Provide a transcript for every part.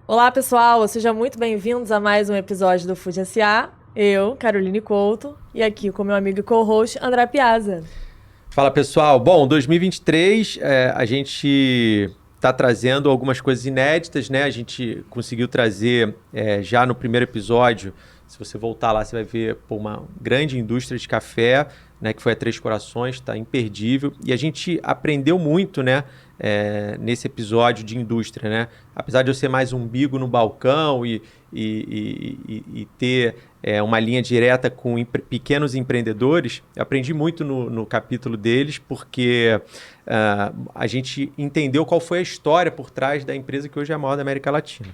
Olá, pessoal! Sejam muito bem-vindos a mais um episódio do Food SA. Eu, Caroline Couto, e aqui com meu amigo e co-host, André Piazza. Fala pessoal, bom, 2023 a gente está trazendo algumas coisas inéditas, né? A gente conseguiu trazer já no primeiro episódio, se você voltar lá, você vai ver uma grande indústria de café, né? Que foi a Três Corações, está imperdível. E a gente aprendeu muito, né? Nesse episódio de indústria, né? Apesar de eu ser mais umbigo no balcão e ter uma linha direta com pequenos empreendedores, eu aprendi muito no capítulo deles, porque a gente entendeu qual foi a história por trás da empresa que hoje é a maior da América Latina.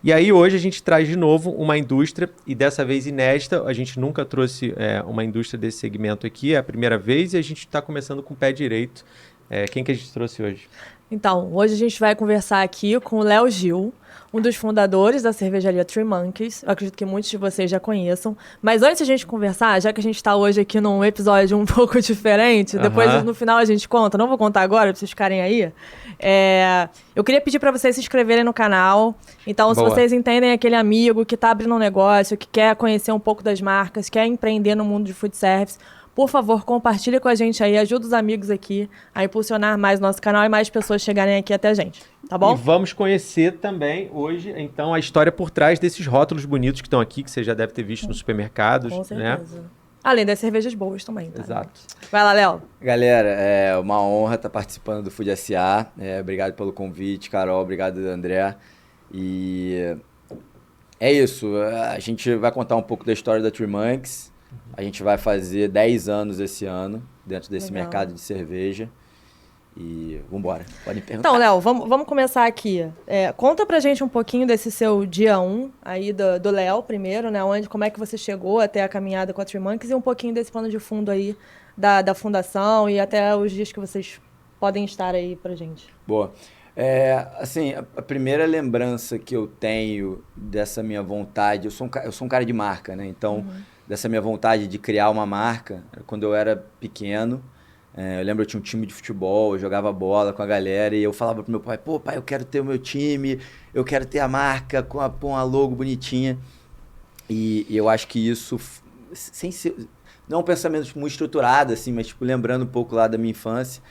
E aí hoje a gente traz de novo uma indústria, e dessa vez inédita, a gente nunca trouxe uma indústria desse segmento aqui, é a primeira vez, e a gente está começando com o pé direito. Quem que a gente trouxe hoje? Então, hoje a gente vai conversar aqui com o Léo Gil, um dos fundadores da cervejaria Three Monkeys. Eu acredito que muitos de vocês já conheçam. Mas antes de a gente conversar, já que a gente está hoje aqui num episódio um pouco diferente, depois no final a gente conta, não vou contar agora para vocês ficarem aí. Eu queria pedir para vocês se inscreverem no canal. Então, se vocês entendem aquele amigo que está abrindo um negócio, que quer conhecer um pouco das marcas, quer empreender no mundo de food service, por favor, compartilhe com a gente aí, ajuda os amigos aqui a impulsionar mais o nosso canal e mais pessoas chegarem aqui até a gente, tá bom? E vamos conhecer também hoje, então, a história por trás desses rótulos bonitos que estão aqui, que você já deve ter visto nos supermercados. Com certeza. Né? Além das cervejas boas também, tá? Exato. Vai lá, Léo. Galera, é uma honra estar participando do Food SA. Obrigado pelo convite, Carol, obrigado, André. E é isso, a gente vai contar um pouco da história da Three Monkeys. A gente vai fazer 10 anos esse ano, dentro desse mercado de cerveja. E vambora, podem perguntar. Então, Léo, vamos começar aqui. Conta pra gente um pouquinho desse seu dia 1 aí do Léo primeiro, né? Como é que você chegou até a caminhada com a Three Monkeys e um pouquinho desse plano de fundo aí da fundação e até os dias que vocês podem estar aí pra gente. Boa. Assim, a primeira lembrança que eu tenho dessa minha vontade, eu sou um cara de marca, né? Então, dessa minha vontade de criar uma marca, quando eu era pequeno, eu lembro, eu tinha um time de futebol, eu jogava bola com a galera e eu falava pro meu pai, pô, pai, eu quero ter o meu time, eu quero ter a marca com a logo bonitinha. E eu acho que isso, sem ser, não é um pensamento muito estruturado, assim, mas tipo, lembrando um pouco lá da minha infância.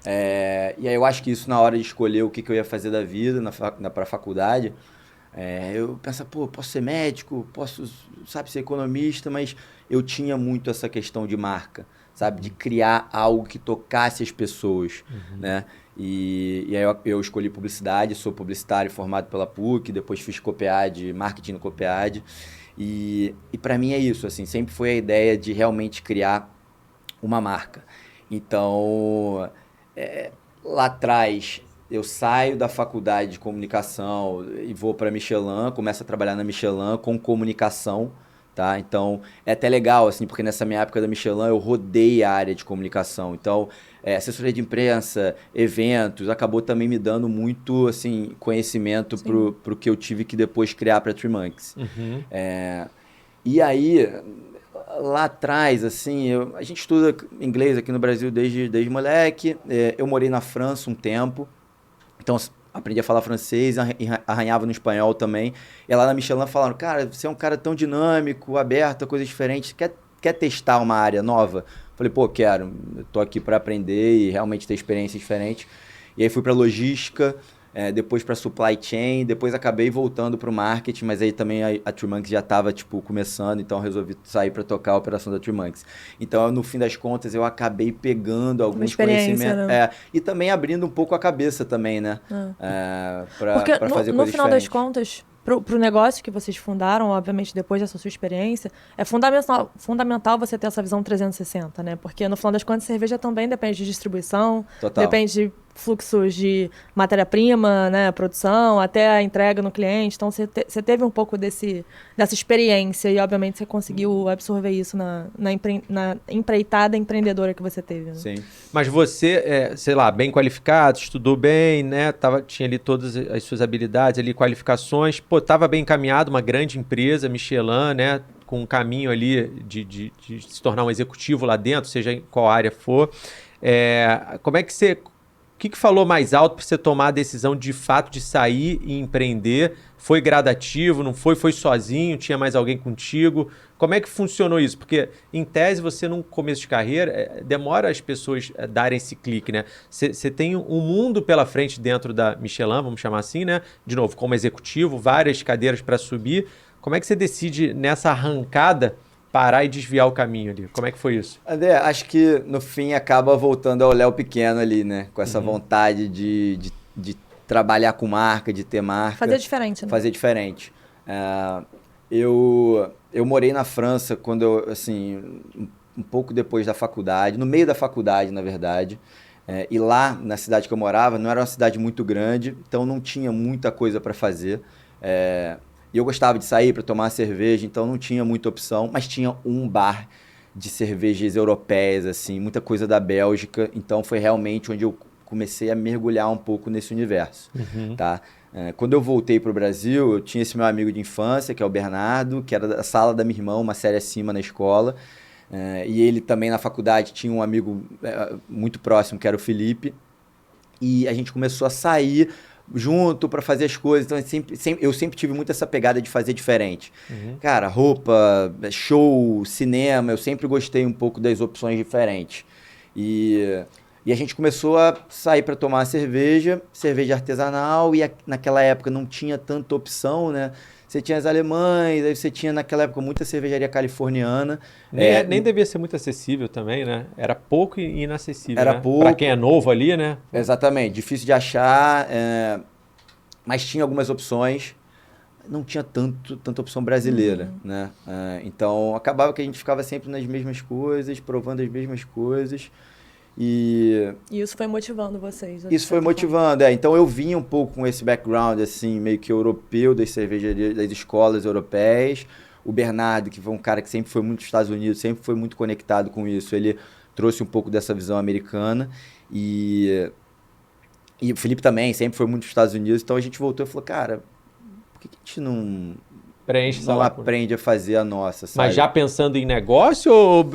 E aí eu acho que isso, na hora de escolher o que eu ia fazer da vida para a faculdade, eu pensava, pô, posso ser médico, posso, sabe, ser economista, mas eu tinha muito essa questão de marca, sabe, de criar algo que tocasse as pessoas, né? E aí eu escolhi publicidade, sou publicitário formado pela PUC, depois fiz COPEAD, marketing no COPEAD, e para mim é isso, assim, sempre foi a ideia de realmente criar uma marca. Então, lá atrás, eu saio da faculdade de comunicação e vou para Michelin, começo a trabalhar na Michelin com comunicação, tá? Então, é até legal, assim, porque nessa minha época da Michelin eu rodei a área de comunicação. Então, assessoria de imprensa, eventos, acabou também me dando muito, assim, conhecimento pro que eu tive que depois criar para Three Monkeys. E aí, lá atrás, assim, a gente estuda inglês aqui no Brasil desde moleque. Eu morei na França um tempo, então aprendi a falar francês, arranhava no espanhol também. E lá na Michelin falaram, cara, você é um cara tão dinâmico, aberto a coisas diferentes, quer testar uma área nova? Falei, pô, quero, eu tô aqui para aprender e realmente ter experiências diferentes. E aí fui para logística, depois para supply chain, depois acabei voltando para o marketing, mas aí também a Three Monkeys já estava tipo, começando, então resolvi sair para tocar a operação da Three Monkeys. Então, no fim das contas, eu acabei pegando alguns conhecimentos, né? E também abrindo um pouco a cabeça também, né? Para fazer coisas diferentes. No final das contas, pro negócio que vocês fundaram, obviamente depois dessa sua experiência, é fundamental você ter essa visão 360, né? Porque no final das contas, cerveja também depende de distribuição, depende de fluxos de matéria-prima, né, produção, até a entrega no cliente. Então, você teve um pouco dessa experiência e, obviamente, você conseguiu absorver isso na empreitada empreendedora que você teve. Né? Sim. Mas você, sei lá, bem qualificado, estudou bem, né, tinha ali todas as suas habilidades, ali, qualificações, estava bem encaminhado, uma grande empresa, Michelin, né, com um caminho ali de se tornar um executivo lá dentro, seja em qual área for. Como é que você que falou mais alto para você tomar a decisão de fato de sair e empreender? Foi gradativo, não foi? Foi sozinho? Tinha mais alguém contigo? Como é que funcionou isso? Porque, em tese, você, num começo de carreira, demora as pessoas darem esse clique, né? Você tem um mundo pela frente dentro da Michelin, vamos chamar assim, né? De novo, como executivo, várias cadeiras para subir. Como é que você decide, nessa arrancada, parar e desviar o caminho ali? Como é que foi isso? André, acho que no fim acaba voltando ao Léo pequeno ali, né? Com essa vontade de trabalhar com marca, de ter marca. Fazer diferente, né? Fazer diferente. Eu morei na França quando eu, assim, um pouco depois da faculdade, no meio da faculdade, na verdade. E lá, na cidade que eu morava, não era uma cidade muito grande, então não tinha muita coisa para fazer. E eu gostava de sair para tomar cerveja, então não tinha muita opção, mas tinha um bar de cervejas europeias, assim, muita coisa da Bélgica, então foi realmente onde eu comecei a mergulhar um pouco nesse universo, tá? Quando eu voltei para o Brasil, eu tinha esse meu amigo de infância, que é o Bernardo, que era da sala da minha irmã, uma série acima na escola, e ele também na faculdade tinha um amigo muito próximo, que era o Felipe, e a gente começou a sair junto para fazer as coisas, então eu sempre tive muito essa pegada de fazer diferente. Cara, roupa, show, cinema, eu sempre gostei um pouco das opções diferentes. E a gente começou a sair para tomar cerveja artesanal, e naquela época não tinha tanta opção, né? Você tinha as alemães, aí você tinha naquela época muita cervejaria californiana. Nem devia ser muito acessível também, né? Era pouco e inacessível, Era né? pouco. Para quem é novo ali, né? Exatamente, difícil de achar, mas tinha algumas opções. Não tinha tanta opção brasileira, né? Então, acabava que a gente ficava sempre nas mesmas coisas, provando as mesmas coisas. E isso foi motivando vocês? Isso foi motivando, Então, eu vinha um pouco com esse background, assim, meio que europeu, das cervejarias, das escolas europeias. O Bernardo, que foi um cara que sempre foi muito nos Estados Unidos, sempre foi muito conectado com isso, ele trouxe um pouco dessa visão americana. E o Felipe também, sempre foi muito nos Estados Unidos. Então, a gente voltou e falou, cara, por que a gente não aprende a fazer a nossa, sabe? Mas já pensando em negócio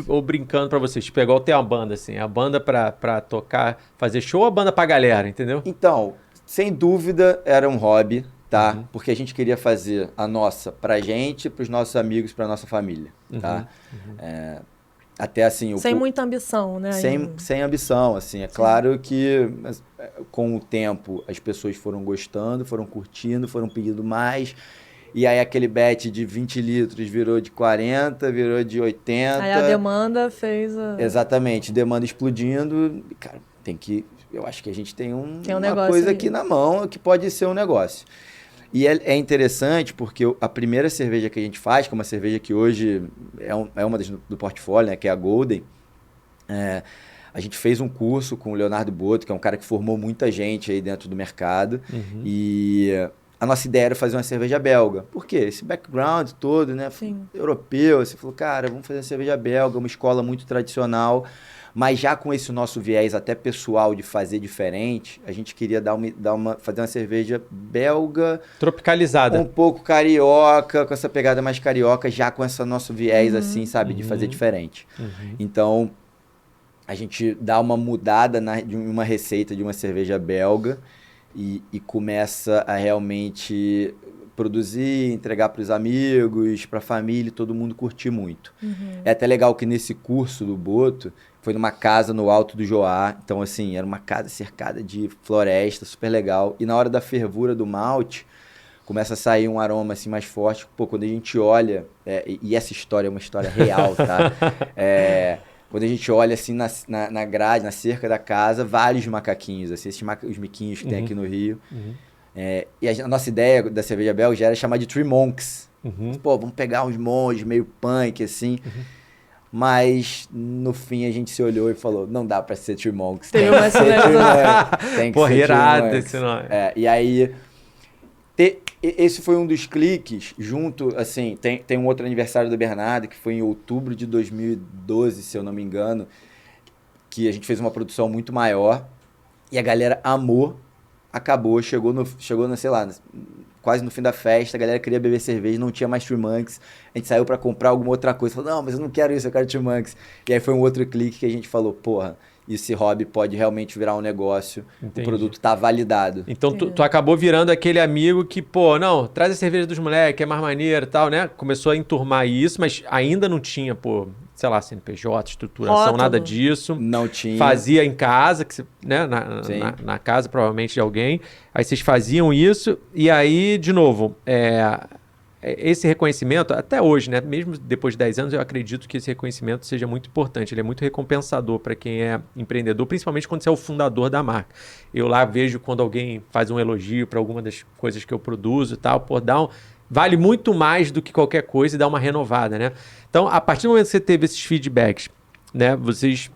ou brincando pra vocês? Tipo, igual ter uma banda, assim. A banda pra tocar, fazer show ou a banda pra galera, entendeu? Então, sem dúvida, era um hobby, tá? Porque a gente queria fazer a nossa pra gente, pros nossos amigos, pra nossa família, tá? Até assim... Sem muita ambição, né? Sem ambição, assim. É claro que com o tempo as pessoas foram gostando, foram curtindo, foram pedindo mais. E aí aquele bet de 20 litros virou de 40, virou de 80. Aí a demanda fez Exatamente, demanda explodindo. Cara, eu acho que a gente tem uma aí coisa aqui na mão que pode ser um negócio. E é interessante porque a primeira cerveja que a gente faz, que é uma cerveja que hoje é uma das do portfólio, né, que é a Golden, a gente fez um curso com o Leonardo Boto, que é um cara que formou muita gente aí dentro do mercado. E a nossa ideia era fazer uma cerveja belga. Por quê? Esse background todo, né? Sim. Europeu. Você falou, cara, vamos fazer uma cerveja belga, uma escola muito tradicional. Mas já com esse nosso viés até pessoal de fazer diferente, a gente queria fazer uma cerveja belga... Tropicalizada. Um pouco carioca, com essa pegada mais carioca, já com esse nosso viés, assim, sabe? De fazer diferente. Então, a gente dá uma mudada de uma receita de uma cerveja belga e começa a realmente produzir, entregar para os amigos, para a família, todo mundo curtir muito. É até legal que nesse curso do Boto, foi numa casa no Alto do Joá, então assim, era uma casa cercada de floresta, super legal, e na hora da fervura do malte, começa a sair um aroma assim mais forte. Pô, quando a gente olha, e essa história é uma história real, tá? Quando a gente olha assim na grade, na cerca da casa, vários macaquinhos, assim, os miquinhos que tem aqui no Rio. E a nossa ideia da cerveja belga era chamar de Three Monks. Pô, vamos pegar uns monges meio punk, assim. Mas, no fim, a gente se olhou e falou, não dá pra ser Three Monks. Tem que ser Three Monks. Tem que Pô, ser irado Three Monks. esse nome. E aí... Esse foi um dos cliques, junto, assim, tem um outro aniversário do Bernardo, que foi em outubro de 2012, se eu não me engano, que a gente fez uma produção muito maior, e a galera amou, acabou, chegou no, sei lá, quase no fim da festa, a galera queria beber cerveja, não tinha mais Three Monks, a gente saiu pra comprar alguma outra coisa, falou, não, mas eu não quero isso, eu quero Three Monks. E aí foi um outro clique que a gente falou, porra, esse hobby pode realmente virar um negócio, Entendi. o produto tá validado. Então, tu acabou virando aquele amigo que, pô, não, traz a cerveja dos moleques, é mais maneiro e tal, né? Começou a enturmar isso, mas ainda não tinha, pô, sei lá, CNPJ, estruturação, Rótulo. nada disso. Não tinha. Fazia em casa, que né? Sim. Na casa, provavelmente, de alguém. Aí vocês faziam isso, e aí, de novo, esse reconhecimento, até hoje, né? Mesmo depois de 10 anos, eu acredito que esse reconhecimento seja muito importante. Ele é muito recompensador para quem é empreendedor, principalmente quando você é o fundador da marca. Eu lá vejo quando alguém faz um elogio para alguma das coisas que eu produzo e tal, pô, vale muito mais do que qualquer coisa e dá uma renovada, né? Então, a partir do momento que você teve esses feedbacks, né? Vocês...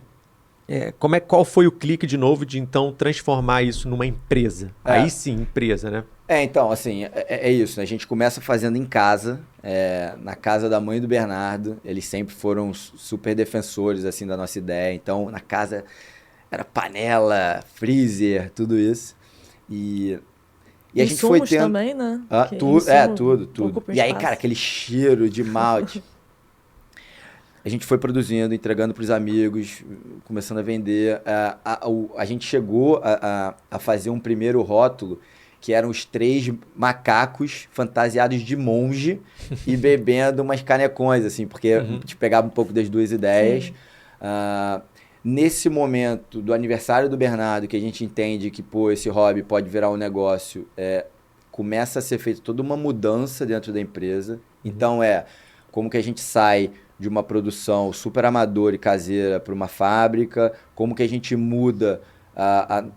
qual foi o clique de novo de então transformar isso numa empresa? Aí sim, empresa, né? Então, assim, é isso, né? A gente começa fazendo em casa, na casa da mãe do Bernardo. Eles sempre foram super defensores, assim, da nossa ideia. Então, na casa era panela, freezer, tudo isso. E a gente foi tendo... também, né? Tudo. E aí, cara, aquele cheiro de malte. A gente foi produzindo, entregando para os amigos, começando a vender. A gente chegou a fazer um primeiro rótulo, que eram os 3 macacos fantasiados de monge e bebendo umas canecões, assim, porque a gente pegava um pouco das duas ideias. Nesse momento do aniversário do Bernardo, que a gente entende que, pô, esse hobby pode virar um negócio, começa a ser feita toda uma mudança dentro da empresa. Então, como que a gente sai de uma produção super amadora e caseira para uma fábrica, como que a gente muda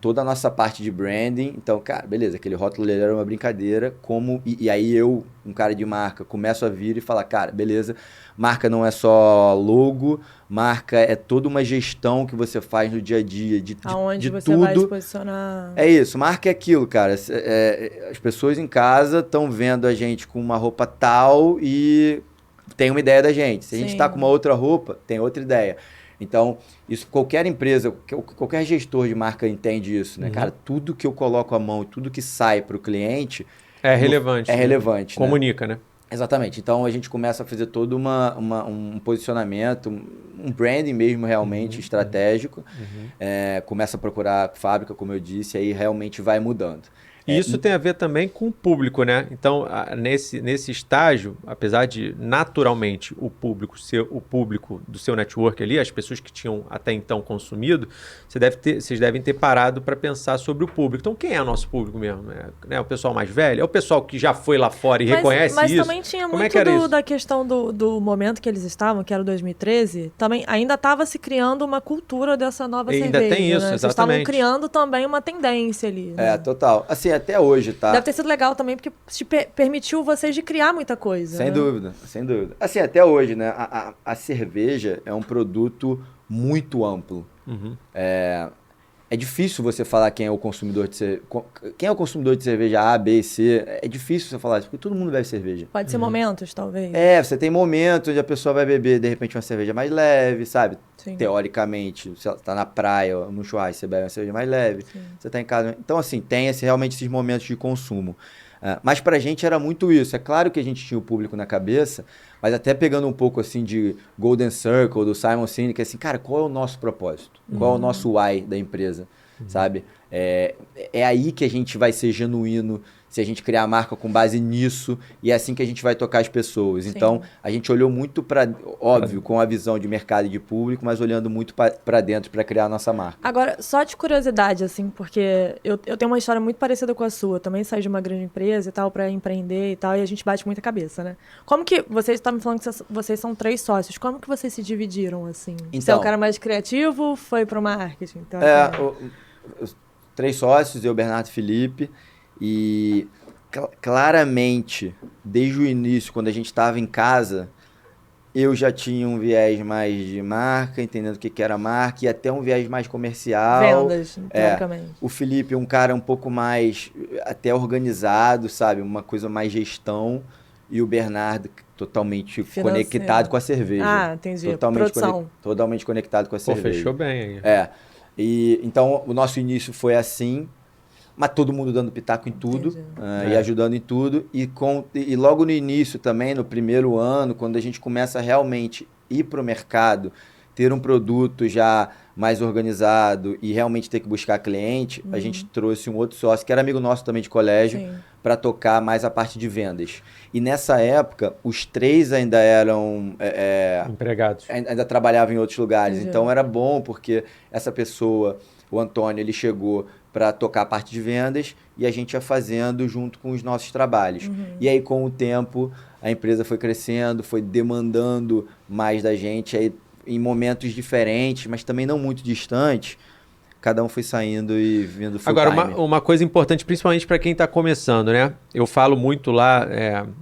toda a nossa parte de branding. Então, cara, beleza, aquele rótulo era uma brincadeira, e aí eu, um cara de marca, começo a vir e falar, cara, beleza, marca não é só logo, marca é toda uma gestão que você faz no dia a dia, de Aonde você tudo. vai se posicionar. É isso, marca é aquilo, cara. As pessoas em casa estão vendo a gente com uma roupa tal e tem uma ideia da gente. Se a gente está com uma outra roupa, tem outra ideia. Então, isso qualquer empresa, qualquer gestor de marca entende isso, né? Cara, tudo que eu coloco a mão e tudo que sai para o cliente... É relevante. É relevante, né? Comunica, né? Exatamente. Então, a gente começa a fazer todo um posicionamento, um branding mesmo realmente estratégico. Começa a procurar fábrica, como eu disse, aí realmente vai mudando. E isso tem a ver também com o público, né? Então, nesse estágio, apesar de naturalmente o público ser o público do seu network ali, as pessoas que tinham até então consumido, vocês devem ter parado para pensar sobre o público. Então, quem é o nosso público mesmo? O pessoal mais velho? É o pessoal que já foi lá fora e reconhece isso? Mas também tinha muito da questão do momento que eles estavam, que era o 2013, também ainda estava se criando uma cultura dessa nova cerveja. Ainda tem isso, né? exatamente. Vocês estavam criando também uma tendência ali. Né? Total. Assim, até hoje, tá? Deve ter sido legal também, porque permitiu vocês de criar muita coisa. Sem dúvida, sem dúvida. Assim, até hoje, né? A cerveja é um produto muito amplo. É difícil você falar quem é o consumidor de cerveja. Quem é o consumidor de cerveja A, B e C? É difícil você falar isso, porque todo mundo bebe cerveja. Pode ser momentos, talvez. Você tem momentos onde a pessoa vai beber, de repente, uma cerveja mais leve, sabe? Sim. Teoricamente, você tá na praia, no churrasco, você bebe uma cerveja mais leve. Sim. Você tá em casa. Então, assim, tem realmente esses momentos de consumo. Mas pra gente era muito isso. É claro que a gente tinha o público na cabeça, mas até pegando um pouco assim de Golden Circle, do Simon Sinek, assim, cara, qual é o nosso propósito? Qual é o nosso why da empresa? Sabe? É aí que a gente vai ser genuíno, se a gente criar a marca com base nisso, e é assim que a gente vai tocar as pessoas. Sim. Então, a gente olhou muito para, óbvio, com a visão de mercado e de público, mas olhando muito para dentro para criar a nossa marca. Agora, só de curiosidade, assim, porque eu tenho uma história muito parecida com a sua. Eu também saí de uma grande empresa e tal, para empreender e tal, e a gente bate muita cabeça, né? Como que, vocês estão me falando que vocês são 3 sócios, como que vocês se dividiram, assim? Então, você é o cara mais criativo, foi pro marketing? Então, os 3 sócios, eu, Bernardo e Felipe, e claramente, desde o início, quando a gente estava em casa, eu já tinha um viés mais de marca, entendendo o que era marca, e até um viés mais comercial. Vendas, teoricamente. O Felipe é um cara um pouco mais até organizado, sabe? Uma coisa mais gestão. E o Bernardo totalmente conectado com a cerveja. Ah, entendi. Totalmente conectado com a cerveja. Fechou bem aí. E então o nosso início foi assim, mas todo mundo dando pitaco em tudo, e ajudando em tudo. E logo no início também, no primeiro ano, quando a gente começa a realmente ir para o mercado, ter um produto já mais organizado e realmente ter que buscar cliente, a gente trouxe um outro sócio, que era amigo nosso também de colégio, para tocar mais a parte de vendas. E nessa época, os 3 ainda eram... empregados. Ainda trabalhavam em outros lugares. Entendi. Então era bom, porque essa pessoa, o Antônio, ele chegou para tocar a parte de vendas e a gente ia fazendo junto com os nossos trabalhos. E aí, com o tempo, a empresa foi crescendo, foi demandando mais da gente, aí, em momentos diferentes, mas também não muito distantes, cada um foi saindo e vindo full Agora, time. uma coisa importante, principalmente para quem está começando, né? Eu falo muito lá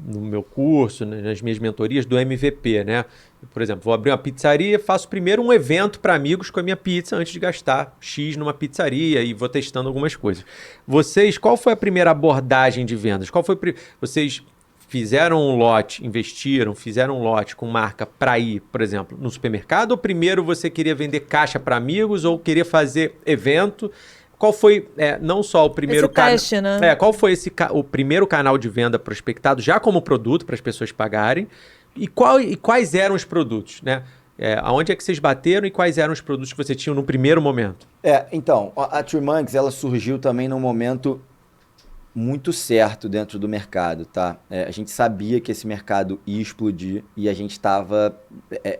no meu curso, nas minhas mentorias, do MVP, né? Por exemplo, vou abrir uma pizzaria, faço primeiro um evento para amigos com a minha pizza antes de gastar X numa pizzaria e vou testando algumas coisas. Vocês, qual foi a primeira abordagem de vendas? Vocês fizeram um lote, investiram, fizeram um lote com marca para ir, por exemplo, no supermercado? Ou primeiro você queria vender caixa para amigos ou queria fazer evento? Qual foi, não só o primeiro teste, né? Qual foi o primeiro canal de venda prospectado, já como produto, para as pessoas pagarem? E quais eram os produtos, né? Aonde é que vocês bateram e quais eram os produtos que você tinha no primeiro momento? Então, a Three Monkeys, ela surgiu também num momento muito certo dentro do mercado, tá? A gente sabia que esse mercado ia explodir e a gente estava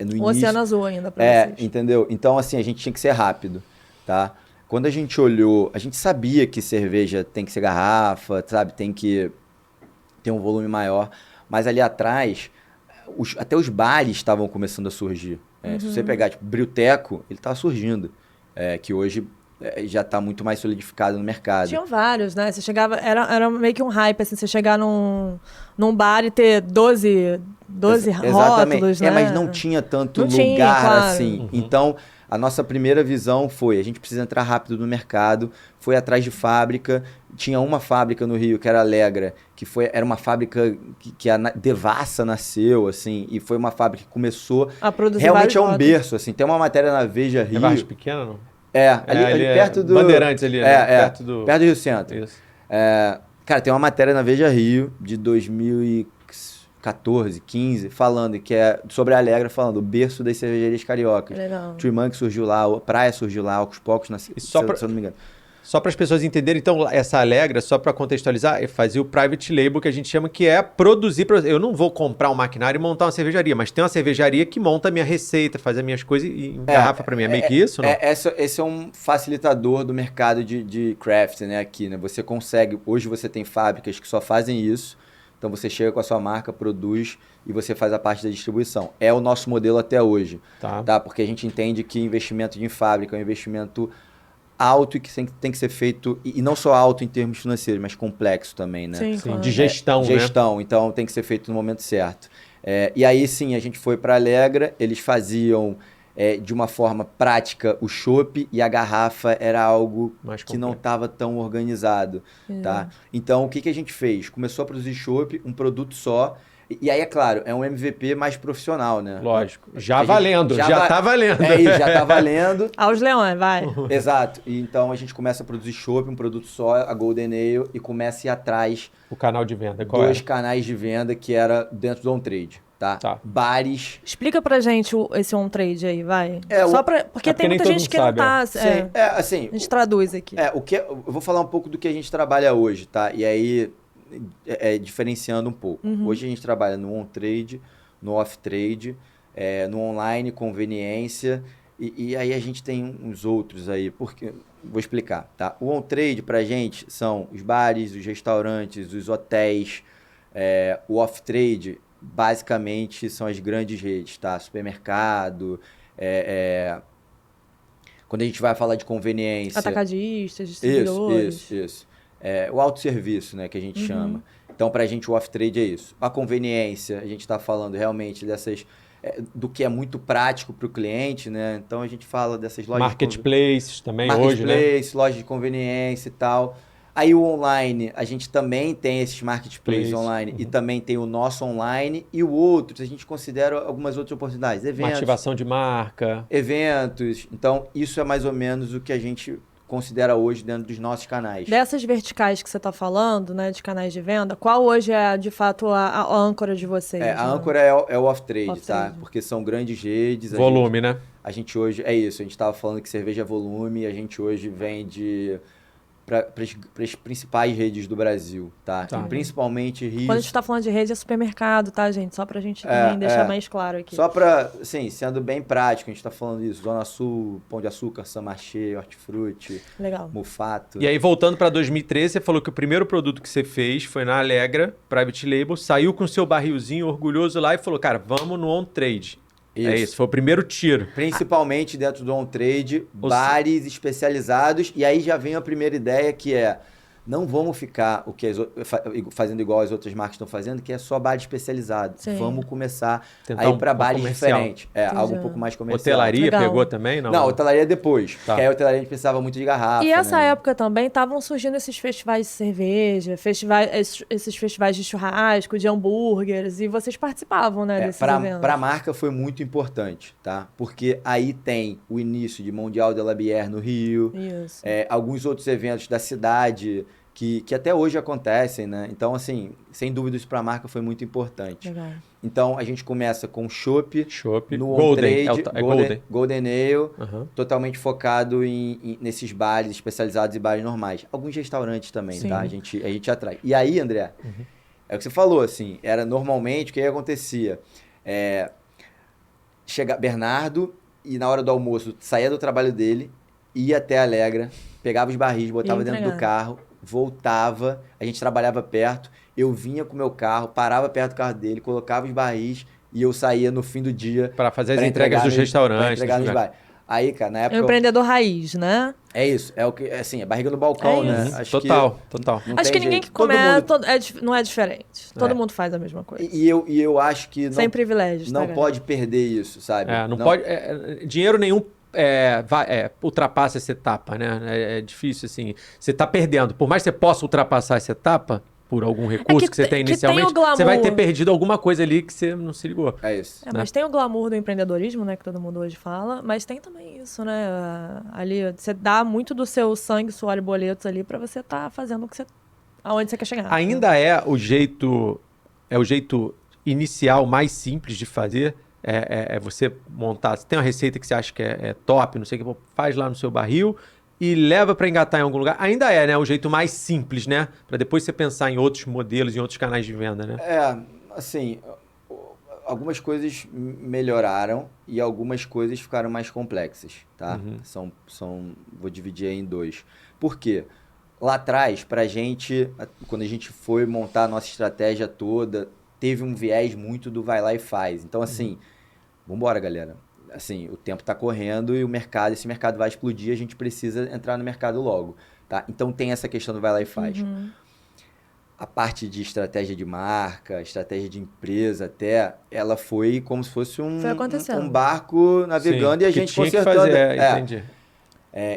no início... O Oceano Azul ainda para vocês. Entendeu? Então, assim, a gente tinha que ser rápido, tá? Quando a gente olhou, a gente sabia que cerveja tem que ser garrafa, sabe? Tem que ter um volume maior, mas ali atrás... até os bares estavam começando a surgir. Se você pegar, tipo, Brewteco, ele estava surgindo. Que hoje já está muito mais solidificado no mercado. Tinham vários, né? Você chegava... Era meio que um hype, assim. Você chegar num bar e ter 12 rótulos, né? Mas não tinha tanto não lugar tinha, claro. assim. Então, a nossa primeira visão foi, a gente precisa entrar rápido no mercado, foi atrás de fábrica. Tinha uma fábrica no Rio, que era a Alegra, era uma fábrica que a Devassa nasceu, assim, e foi uma fábrica que começou a produzir realmente vários berço, assim. Tem uma matéria na Veja Rio. É Vargas Pequena, não? Ali perto do... Bandeirantes ali, né? Perto do Rio Centro. Isso. Cara, tem uma matéria na Veja Rio, de 2014, 15, falando que é sobre a Alegra, falando o berço das cervejarias cariocas. Legal. Three Monkeys surgiu lá, a Praia surgiu lá, Aos Poucos nasceu, se eu não me engano. Só para as pessoas entenderem, então, essa Alegra, só para contextualizar, fazia o private label, que a gente chama, que é produzir... Eu não vou comprar um maquinário e montar uma cervejaria, mas tem uma cervejaria que monta a minha receita, faz as minhas coisas e engarrafa para mim. É meio que isso, não? Esse é um facilitador do mercado de craft, né, aqui, né? Você consegue... Hoje você tem fábricas que só fazem isso, então você chega com a sua marca, produz e você faz a parte da distribuição. É o nosso modelo até hoje, tá? Porque a gente entende que investimento em fábrica é um investimento alto e que tem que ser feito, e não só alto em termos financeiros, mas complexo também, né? Sim, claro. De gestão, né? Gestão, então tem que ser feito no momento certo. E aí sim, a gente foi para a Alegra, eles faziam de uma forma prática o chopp e a garrafa era algo que não estava tão organizado, tá? Então o que a gente fez? Começou a produzir chopp, um produto só. E aí, é claro, é um MVP mais profissional, né? Lógico. Já valendo, já tá valendo. É isso, já tá valendo. Aos leões, vai. Exato. E então a gente começa a produzir chopp, um produto só, a Golden Ale, e começa a ir atrás... O canal de venda, dois canais de venda que era dentro do on-trade, tá? Bares... Explica pra gente esse on-trade aí, vai. Porque tem nem muita todo gente mundo que sabe, não tá... assim... A gente traduz aqui. Eu vou falar um pouco do que a gente trabalha hoje, tá? E aí... diferenciando um pouco. Hoje a gente trabalha no on-trade, no off-trade, no online, conveniência, e aí a gente tem uns outros aí, porque vou explicar, tá? O on-trade pra gente são os bares, os restaurantes, os hotéis, o off-trade basicamente são as grandes redes, tá? Supermercado, quando a gente vai falar de conveniência... Atacadistas, distribuidores. Isso. O autosserviço, né, que a gente chama. Então, para a gente, o off-trade é isso. A conveniência, a gente está falando realmente do que é muito prático para o cliente, né? Então, a gente fala dessas lojas... Marketplaces também hoje, né? Marketplace, loja de conveniência e tal. Aí, o online, a gente também tem esses marketplaces online e também tem o nosso online e o outro, a gente considera algumas outras oportunidades. Eventos. Uma ativação de marca. Eventos. Então, isso é mais ou menos o que a gente considera hoje dentro dos nossos canais. Dessas verticais que você está falando, né, de canais de venda, qual hoje é, de fato, a âncora de vocês? A né? âncora é o off-trade, Off-trade. tá? Porque são grandes redes. Volume, né? A gente hoje, é isso, a gente estava falando que cerveja é volume, a gente hoje vende para as principais redes do Brasil, tá? E principalmente Rio. Quando a gente está falando de rede, é supermercado, tá, gente? Só para a gente também deixar mais claro aqui. Só para, assim, sendo bem prático, a gente está falando isso, Zona Sul, Pão de Açúcar, Samarché, Hortifruti, Legal. Mufato. E aí, voltando para 2013, você falou que o primeiro produto que você fez foi na Alegra, Private Label, saiu com seu barrilzinho orgulhoso lá e falou, cara, vamos no on-trade. Isso. É isso, foi o primeiro tiro. Principalmente dentro do on-trade, bares especializados. E aí já vem a primeira ideia, que é, não vamos ficar fazendo igual as outras marcas estão fazendo, que é só bar especializado. Sim. Vamos começar Tentar a ir para bares comercial. diferentes. Algo um pouco mais comercial. Hotelaria Legal. pegou também? Não, hotelaria depois. Tá. Porque aí a hotelaria a gente precisava muito de garrafa. E essa né? época também estavam surgindo esses festivais de cerveja, esses festivais de churrasco, de hambúrgueres, e vocês participavam, né, desses eventos. Para a marca foi muito importante, tá? Porque aí tem o início de Mundial de la Bière no Rio, Isso. alguns outros eventos da cidade que até hoje acontecem, né? Então, assim, sem dúvida isso para a marca foi muito importante. Legal. Então, a gente começa com chopp no Golden. on-trade, Golden Ale, Uhum. totalmente focado nesses bares especializados e bares normais. Alguns restaurantes também, Sim. tá? A gente atrai. E aí, André, é o que você falou, assim, era normalmente o que acontecia? Chega Bernardo e na hora do almoço saía do trabalho dele, ia até a Alegra, pegava os barris, botava dentro do carro, voltava, a gente trabalhava perto, eu vinha com o meu carro, parava perto do carro dele, colocava os barris e eu saía no fim do dia Para fazer as entregas dos restaurantes. Pra entregar nos bares. Aí, cara, na época... É um empreendedor raiz, né? É isso, é o que, assim, é barriga no balcão, É né? isso. Acho Total. não Acho tem que ninguém jeito. que começa Todo mundo... não é diferente. Todo mundo faz a mesma coisa. E eu acho que Sem privilégios, não tá, pode perder isso, sabe? Não pode. Dinheiro nenhum ultrapassa essa etapa, né? É difícil, assim. Você tá perdendo. Por mais que você possa ultrapassar essa etapa, por algum recurso que você tem inicialmente, você vai ter perdido alguma coisa ali que você não se ligou. É isso. Mas tem o glamour do empreendedorismo, né, que todo mundo hoje fala, mas tem também isso, né, ali, você dá muito do seu sangue, suor e boletos ali pra você estar fazendo aonde você quer chegar. Ainda é o jeito inicial mais simples de fazer, é você montar, você tem uma receita que você acha que é top, não sei o que, faz lá no seu barril, e leva para engatar em algum lugar. Ainda é, né? O jeito mais simples, né? Para depois você pensar em outros modelos, em outros canais de venda, né? Assim, algumas coisas melhoraram e algumas coisas ficaram mais complexas, tá? Vou dividir aí em dois. Por quê? Lá atrás, pra gente, quando a gente foi montar a nossa estratégia toda, teve um viés muito do vai lá e faz. Então, assim, vambora, galera. Assim, o tempo está correndo e esse mercado vai explodir, a gente precisa entrar no mercado logo, tá? Então tem essa questão do vai lá e faz. A parte de estratégia de marca, estratégia de empresa até, ela foi como se fosse um barco navegando. Sim, e a gente consertando. Entendi.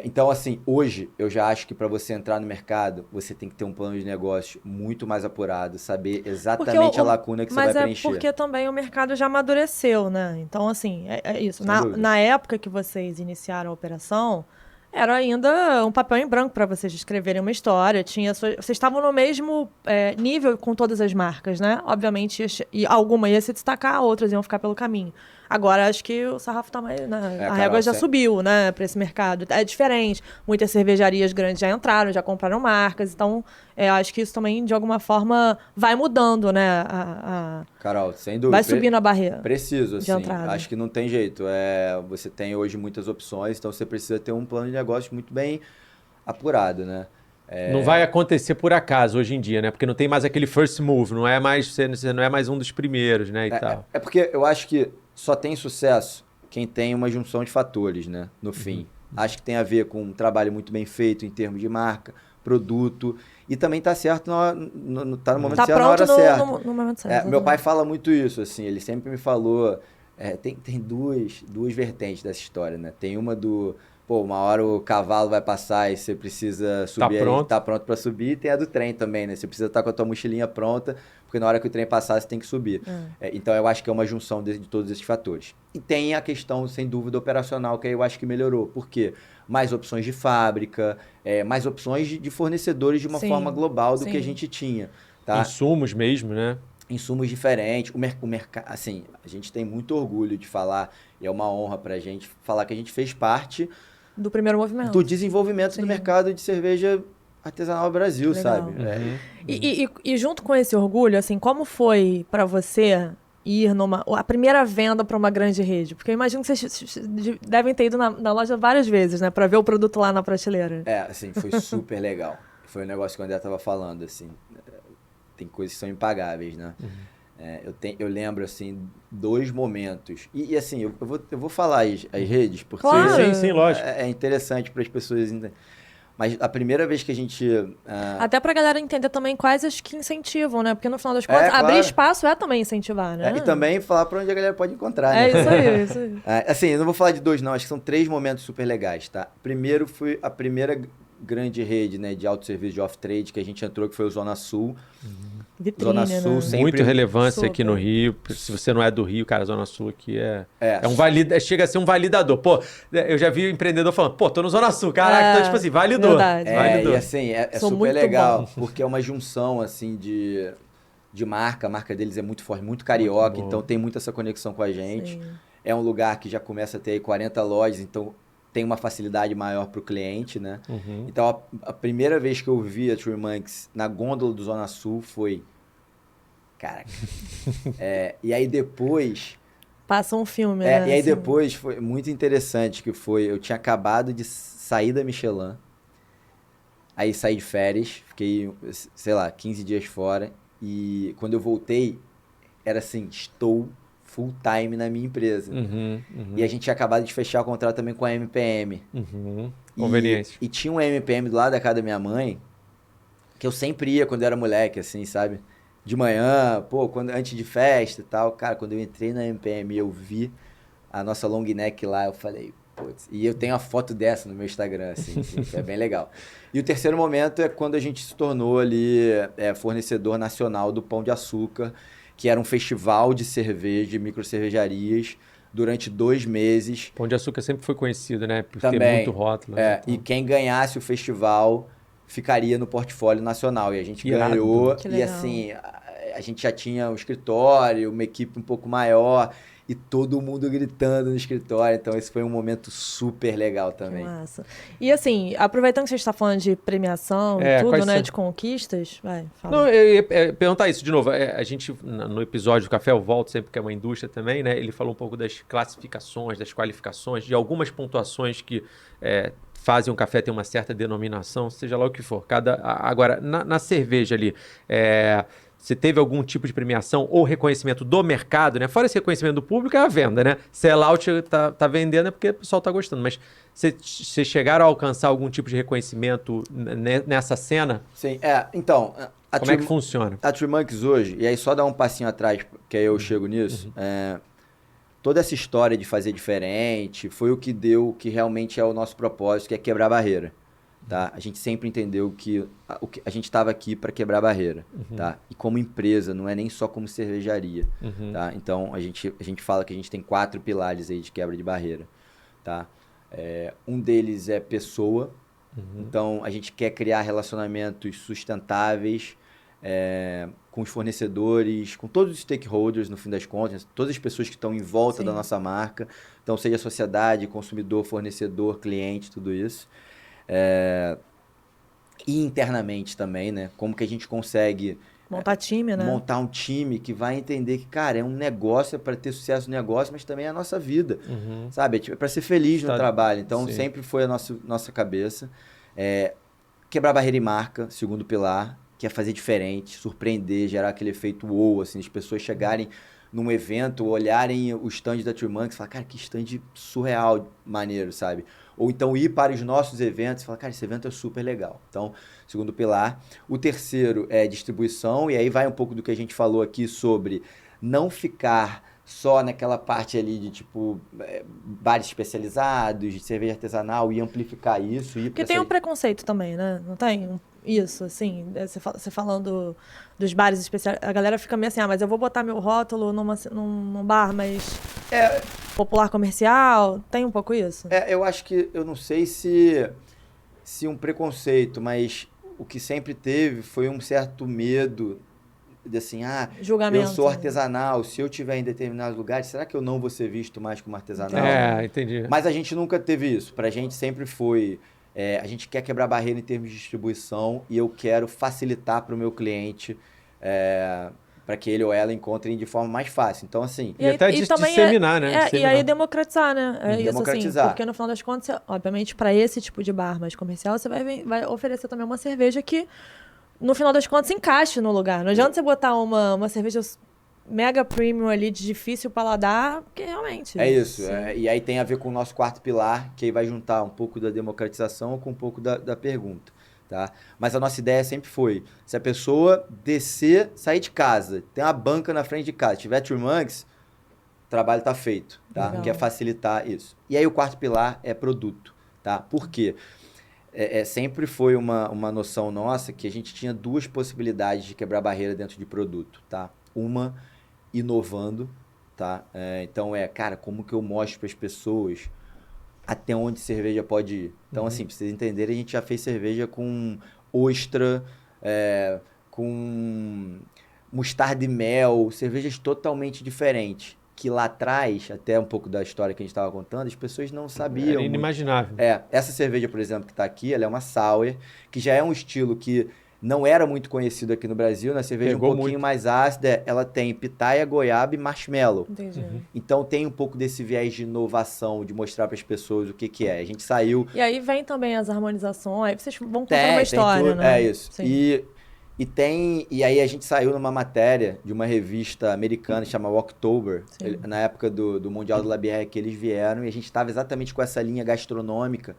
Então, assim, hoje eu já acho que para você entrar no mercado, você tem que ter um plano de negócio muito mais apurado, saber exatamente a lacuna que você vai preencher. Mas porque também o mercado já amadureceu, né? Então, assim, é isso. Na época que vocês iniciaram a operação, era ainda um papel em branco para vocês escreverem uma história. Vocês estavam no mesmo nível com todas as marcas, né? Obviamente, alguma ia se destacar, outras iam ficar pelo caminho. Agora, acho que o sarrafo tá mais... Né? A régua já subiu, né, para esse mercado. É diferente. Muitas cervejarias grandes já entraram, já compraram marcas. Então, acho que isso também, de alguma forma, vai mudando, né? Carol, sem dúvida. Vai subindo a barreira. Preciso, de assim. entrada. Acho que não tem jeito. Você tem hoje muitas opções, então você precisa ter um plano de negócio muito bem apurado, né? Não vai acontecer por acaso hoje em dia, né? Porque não tem mais aquele first move, você não é mais um dos primeiros, né? E tal. Porque eu acho que só tem sucesso quem tem uma junção de fatores, né? No fim. Acho que tem a ver com um trabalho muito bem feito em termos de marca, produto, e também tá certo, tá no momento certo, na hora certa. No momento certo. Meu pai fala muito isso, assim, ele sempre me falou, tem duas vertentes dessa história, né? Tem uma do pô, uma hora o cavalo vai passar e você precisa subir, tá pronto para subir. E tem a do trem também, né? Você precisa estar com a tua mochilinha pronta, porque na hora que o trem passar, você tem que subir. Então, eu acho que é uma junção de todos esses fatores. E tem a questão, sem dúvida, operacional, que aí eu acho que melhorou. Por quê? Mais opções de fábrica, mais opções de fornecedores de uma forma global do que a gente tinha. Tá? Insumos mesmo, né? Insumos diferentes. O mercado, assim, a gente tem muito orgulho de falar, e é uma honra pra gente falar que a gente fez parte do primeiro movimento. Do desenvolvimento do mercado de cerveja artesanal no Brasil, sabe? E junto com esse orgulho, assim, como foi pra você ir a primeira venda pra uma grande rede? Porque eu imagino que vocês devem ter ido na loja várias vezes, né? Pra ver o produto lá na prateleira. Assim, foi super legal. Foi um negócio que o André tava falando, assim. Tem coisas que são impagáveis, né? Eu lembro, assim, 2 momentos. E assim, eu vou falar as redes, porque claro. Sim, lógico. É interessante para as pessoas entenderem. Mas a primeira vez que a gente... Até pra galera entender também quais as que incentivam, né? Porque no final das contas, abrir espaço é também incentivar, né? E também falar para onde a galera pode encontrar, né? É isso aí. Assim, eu não vou falar de 2, não. Acho que são 3 momentos super legais, tá? Primeiro foi a primeira grande rede, né, de autosserviço de off-trade que a gente entrou, que foi o Zona Sul. Vitrine, Zona Sul, né? sempre... Muito relevância aqui no Rio. Se você não é do Rio, cara, Zona Sul aqui chega a ser um validador. Pô, eu já vi empreendedor falando, pô, tô no Zona Sul, caraca, então, tipo assim, validou. Validou. E assim, é super legal, porque é uma junção, assim, de marca. A marca deles é muito forte, muito carioca, então tem muito essa conexão com a gente. Sim. É um lugar que já começa a ter aí 40 lojas, então tem uma facilidade maior para o cliente, né? Então, a primeira vez que eu vi a Three Monkeys na gôndola do Zona Sul foi... Caraca. E aí depois... Passa um filme, né? E aí depois foi muito interessante, que foi... Eu tinha acabado de sair da Michelin, aí saí de férias, fiquei, sei lá, 15 dias fora, e quando eu voltei, era assim, estou... full time na minha empresa. E a gente tinha acabado de fechar o contrato também com a MPM. Conveniência. E tinha um MPM do lado da casa da minha mãe, que eu sempre ia quando eu era moleque, assim, sabe? De manhã, antes de festa e tal. Cara, quando eu entrei na MPM e eu vi a nossa long neck lá, eu falei, putz. E eu tenho a foto dessa no meu Instagram, assim, que é bem legal. E o terceiro momento é quando a gente se tornou ali fornecedor nacional do Pão de Açúcar, que era um festival de cerveja, de microcervejarias, durante 2 meses. Pão de Açúcar sempre foi conhecido, né? Por ter muito rótulo. Então. E quem ganhasse o festival ficaria no portfólio nacional. E a gente ganhou. E assim, a gente já tinha um escritório, uma equipe um pouco maior, e todo mundo gritando no escritório. Então, esse foi um momento super legal também. Que massa. E assim, aproveitando que você está falando de premiação e tudo, né? De conquistas, vai, fala. Não, eu ia perguntar isso de novo. A gente, no episódio do Café, o Volto, sempre que é uma indústria também, né? Ele falou um pouco das classificações, das qualificações, de algumas pontuações que fazem um café ter uma certa denominação, seja lá o que for. Agora, na cerveja ali, você teve algum tipo de premiação ou reconhecimento do mercado, né? Fora esse reconhecimento do público, é a venda, né? Sellout tá vendendo é porque o pessoal tá gostando. Mas vocês chegaram a alcançar algum tipo de reconhecimento nessa cena? Sim, então... Como é que funciona? A Three Monkeys hoje, e aí só dar um passinho atrás, que aí eu chego nisso, toda essa história de fazer diferente foi o que deu, que realmente é o nosso propósito, que é quebrar barreira. Tá? A gente sempre entendeu que a gente estava aqui para quebrar barreira, tá? E como empresa, não é nem só como cervejaria, tá? Então, a gente fala que a gente tem 4 pilares aí de quebra de barreira, tá? Um deles é pessoa. Então, a gente quer criar relacionamentos sustentáveis com os fornecedores, com todos os stakeholders, no fim das contas, todas as pessoas que estão em volta da nossa marca. Então, seja sociedade, consumidor, fornecedor, cliente, tudo isso. E internamente também, né? Como que a gente consegue montar time, né? Montar um time que vai entender que, cara, é um negócio, é para ter sucesso no negócio, mas também é a nossa vida, sabe? É para ser feliz no trabalho. Então, sempre foi a nossa cabeça. Quebrar barreira e marca, segundo pilar, que é fazer diferente, surpreender, gerar aquele efeito wow, assim, as pessoas chegarem num evento, olharem o stand da Three Monkeys e falar, cara, que stand surreal, maneiro, sabe? Ou então ir para os nossos eventos e falar, cara, esse evento é super legal. Então, segundo pilar. O terceiro é distribuição, e aí vai um pouco do que a gente falou aqui sobre não ficar só naquela parte ali de, tipo, bares especializados, de cerveja artesanal, e amplificar isso. Porque tem um preconceito também, né? Não tem isso, assim, você falando dos bares especiais, a galera fica meio assim, mas eu vou botar meu rótulo num bar mais popular comercial, tem um pouco isso? Eu acho que, eu não sei se um preconceito, mas o que sempre teve foi um certo medo de assim, julgamento. Eu sou artesanal, se eu tiver em determinados lugares, será que eu não vou ser visto mais como artesanal? Entendi. Mas a gente nunca teve isso. Pra gente sempre foi, a gente quer quebrar barreira em termos de distribuição e eu quero facilitar para o meu cliente, para que ele ou ela encontrem de forma mais fácil. Então, assim... E até disseminar, né? E aí democratizar, né? Democratizar. Assim, porque no final das contas, obviamente, para esse tipo de bar mais comercial, você vai oferecer também uma cerveja que, no final das contas, encaixe no lugar. Não adianta você botar uma cerveja mega premium ali, de difícil paladar, porque realmente... É isso. E aí tem a ver com o nosso quarto pilar, que aí vai juntar um pouco da democratização com um pouco da pergunta. Tá? Mas a nossa ideia sempre foi, se a pessoa descer, sair de casa, tem uma banca na frente de casa, tiver Three Monks, o trabalho está feito, tá? Legal. Quer facilitar isso. E aí o quarto pilar é produto, tá? Por quê? Sempre foi uma noção nossa que a gente tinha duas possibilidades de quebrar barreira dentro de produto, tá? Uma, inovando, tá? Então cara, como que eu mostro para as pessoas até onde cerveja pode ir. Então, assim, pra vocês entenderem, a gente já fez cerveja com ostra, com mostarda e mel, cervejas totalmente diferentes. Que lá atrás, até um pouco da história que a gente estava contando, as pessoas não sabiam. Era inimaginável. Essa cerveja, por exemplo, que está aqui, ela é uma sour, que já é um estilo que não era muito conhecido aqui no Brasil, na cerveja Pegou um pouquinho muito. mais ácida, ela tem pitaia, goiaba e marshmallow. Entendi. Então tem um pouco desse viés de inovação, de mostrar para as pessoas o que é. A gente saiu... E aí vem também as harmonizações, aí vocês vão contar Tem uma história, tudo, né? É isso. Sim. E aí a gente saiu numa matéria de uma revista americana chamada October, na época do Mundial do Labier, que eles vieram, e a gente estava exatamente com essa linha gastronômica.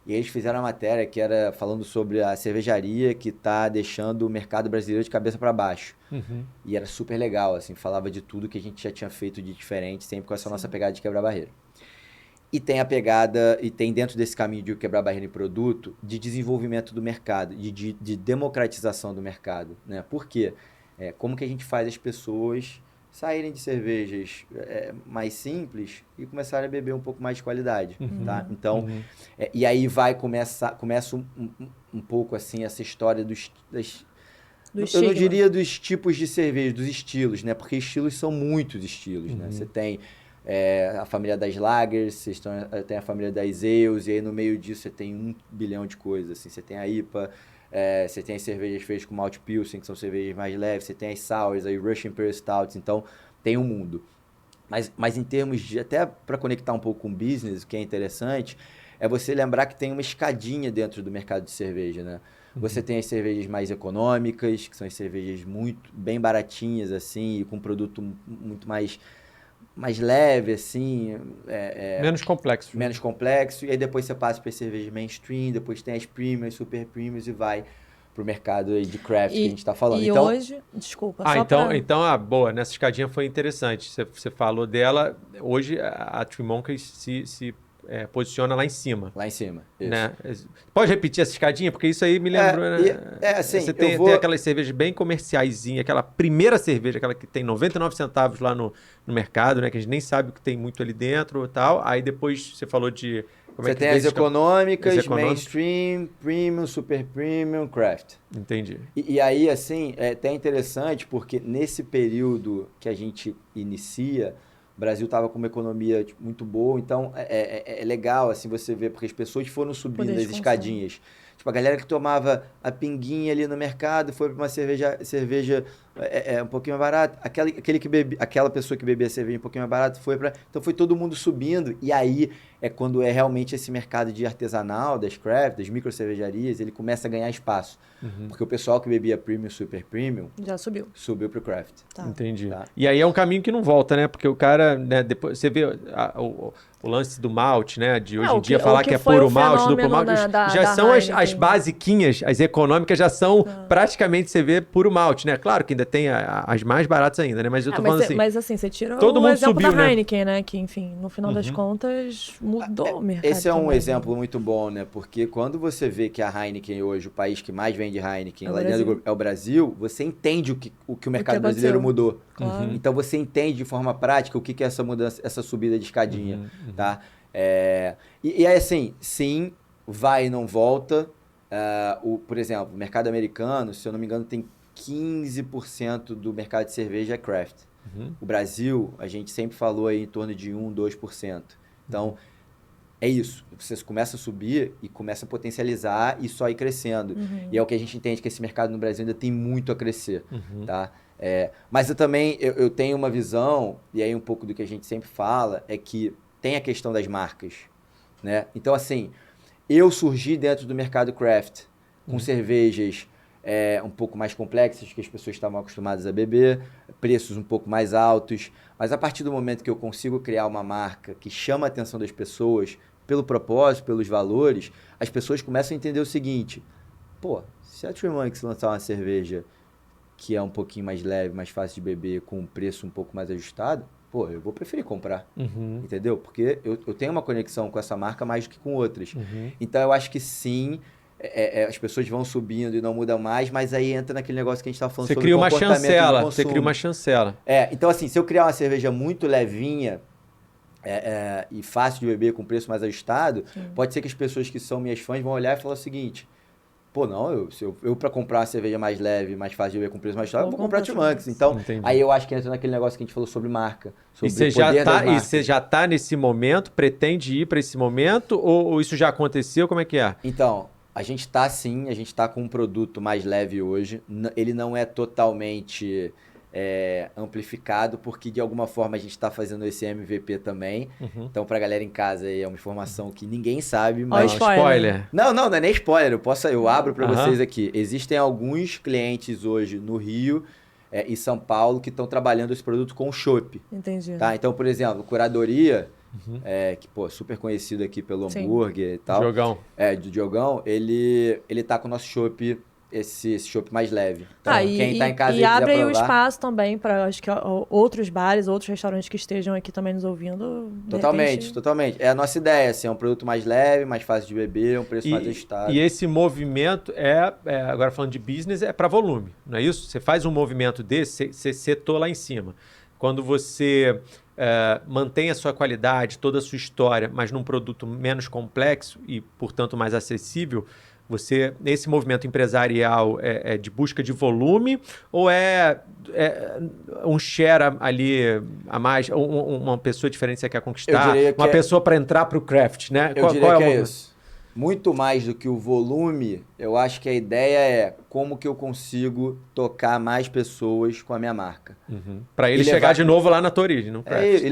E eles fizeram uma matéria que era falando sobre a cervejaria que está deixando o mercado brasileiro de cabeça para baixo. E era super legal, assim, falava de tudo que a gente já tinha feito de diferente, sempre com essa nossa pegada de quebrar barreira. E tem a pegada, e tem dentro desse caminho de quebrar barreira em produto, de desenvolvimento do mercado, de democratização do mercado, né? Por quê? Como que a gente faz as pessoas saírem de cervejas mais simples e começarem a beber um pouco mais de qualidade, tá? Então, e aí começa um pouco assim essa história eu não diria dos tipos de cerveja, dos estilos, né? Porque estilos são muitos estilos, né? Você tem a família das lagers, tem a família das ales, e aí no meio disso você tem 1 bilhão de coisas, assim. Você tem a IPA, você tem as cervejas feitas com malt pilsen, que são cervejas mais leves, você tem as sours, aí Russian Imperial Stouts, então tem um mundo. Mas em termos de, até para conectar um pouco com o business, o que é interessante, é você lembrar que tem uma escadinha dentro do mercado de cerveja, né? Você tem as cervejas mais econômicas, que são as cervejas bem baratinhas, assim, e com produto muito mais leve, assim. Menos complexo. Menos complexo. E aí depois você passa para as cervejas mainstream, depois tem as premiums, super premiums e vai pro mercado aí de craft que a gente está falando. E então, hoje, desculpa, então, boa, nessa escadinha foi interessante. Você falou dela, hoje a Three Monkeys se posiciona lá em cima. Lá em cima, isso. Né? Pode repetir essa escadinha? Porque isso aí me lembrou, né? Assim, você tem aquelas cervejas bem comerciaisinhas, aquela primeira cerveja, aquela que tem 99 centavos lá no mercado, né? Que a gente nem sabe o que tem muito ali dentro e tal. Aí depois você falou de... Você tem as econômicas, mainstream, premium, super premium, craft. Entendi. E aí, assim, é até interessante porque nesse período que a gente inicia, o Brasil estava com uma economia muito boa, então é legal assim você ver, porque as pessoas foram subindo as escadinhas. Tipo, a galera que tomava a pinguinha ali no mercado foi para uma cerveja um pouquinho mais barata. Aquela pessoa que bebia cerveja um pouquinho mais barata foi para... Então foi todo mundo subindo, e aí é quando realmente esse mercado de artesanal, das craft, das micro cervejarias, ele começa a ganhar espaço. Porque o pessoal que bebia premium, super premium... Já subiu. Subiu pro craft. Tá. Entendi. Tá. E aí é um caminho que não volta, né? Porque o cara, né, depois você vê o lance do malte, né? De hoje o em dia que- falar o que que é foi puro o malte, duplo fenômeno malte, já da são as Heineken. basiquinhas, as econômicas já são praticamente, você vê, puro malte, né? Claro que ainda tem as mais baratas ainda, né? Mas eu tô falando assim, Mas assim, você tira todo o mundo exemplo subiu, da né? Heineken, né? Que, enfim, no final das contas, mudou o mercado. Esse é um também, exemplo né? muito bom, né? Porque quando você vê que a Heineken hoje, o país que mais vende Heineken É o lá dentro Brasil. é o Brasil, você entende o que o mercado brasileiro aconteceu. mudou. Claro. Então você entende de forma prática o que é essa mudança, essa subida de escadinha, tá? E aí assim, sim, vai e não volta. Por exemplo, o mercado americano, se eu não me engano, tem 15% do mercado de cerveja é craft. O Brasil, a gente sempre falou aí em torno de 1, 2%. Então, é isso. Você começa a subir e começa a potencializar e só ir crescendo. E é o que a gente entende, que esse mercado no Brasil ainda tem muito a crescer, tá? Mas eu também eu tenho uma visão, e aí um pouco do que a gente sempre fala, é que tem a questão das marcas, né? Então, assim, eu surgi dentro do mercado craft com cervejas um pouco mais complexas, que as pessoas estavam acostumadas a beber, preços um pouco mais altos, mas a partir do momento que eu consigo criar uma marca que chama a atenção das pessoas pelo propósito, pelos valores, as pessoas começam a entender o seguinte: pô, se a Three Monkeys lançar uma cerveja que é um pouquinho mais leve, mais fácil de beber, com um preço um pouco mais ajustado, pô, eu vou preferir comprar, entendeu? Porque eu tenho uma conexão com essa marca mais do que com outras. Então, eu acho que sim, as pessoas vão subindo e não mudam mais, mas aí entra naquele negócio que a gente estava falando Você sobre cria o uma comportamento do chancela, consumo. você cria uma chancela. Então, assim, se eu criar uma cerveja muito levinha e fácil de beber, com preço mais ajustado, pode ser que as pessoas que são minhas fãs vão olhar e falar o seguinte: pô, não, eu para comprar uma cerveja mais leve, mais fácil de beber, com preço mais ajustado, eu vou comprar Three Monkeys. Então, Entendi. aí eu acho que entra naquele negócio que a gente falou sobre marca, sobre E você o poder das marcas. você já tá nesse momento, pretende ir para esse momento, ou isso já aconteceu? Como é que é? Então, a gente tá sim, a gente tá com um produto mais leve hoje. Ele não é totalmente amplificado, porque de alguma forma a gente tá fazendo esse MVP também. Então, pra galera em casa aí, é uma informação que ninguém sabe, Ó, mas... spoiler. Não é nem spoiler, eu abro para vocês aqui. Existem alguns clientes hoje no Rio e São Paulo que estão trabalhando esse produto com chopp. Entendi. Tá? Então, por exemplo, Curadoria, que pô, super conhecido aqui pelo Sim. hambúrguer e tal. Diogão. Do Diogão, ele tá com o nosso chopp, esse chopp mais leve. Então, quem tá em casa e e quiser abre aí o provar... espaço também para, acho que, outros bares, outros restaurantes que estejam aqui também nos ouvindo. de repente- Totalmente. É a nossa ideia, assim, é um produto mais leve, mais fácil de beber, um preço mais ajustado. E esse movimento agora falando de business, é para volume, não é isso? Você faz um movimento desse, você setou lá em cima. Quando você mantém a sua qualidade, toda a sua história, mas num produto menos complexo e, portanto, mais acessível, esse movimento empresarial é de busca de volume ou é um share ali a mais, uma pessoa diferente que você quer conquistar, Eu diria que uma pessoa para entrar para o craft, né? Eu diria qual que o é movimento? isso. Muito mais do que o volume, eu acho que a ideia é como que eu consigo tocar mais pessoas com a minha marca. Para ele E chegar levar- de novo lá na tua origem, no craft.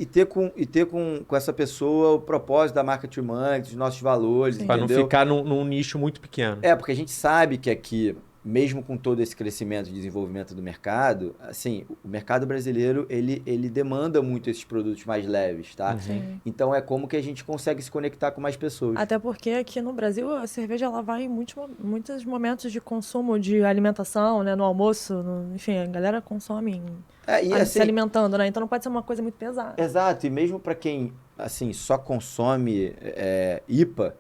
E ter com essa pessoa o propósito da marca Three Monkeys, os nossos valores, Para não entendeu? ficar num nicho muito pequeno. Porque a gente sabe que aqui, mesmo com todo esse crescimento e desenvolvimento do mercado, assim, o mercado brasileiro, ele demanda muito esses produtos mais leves, tá? Sim. Então, é como que a gente consegue se conectar com mais pessoas. Até porque aqui no Brasil a cerveja ela vai em muitos momentos de consumo de alimentação, né? No almoço, enfim, a galera consome se assim, alimentando, né? Então não pode ser uma coisa muito pesada. Exato, e mesmo para quem assim só consome IPA,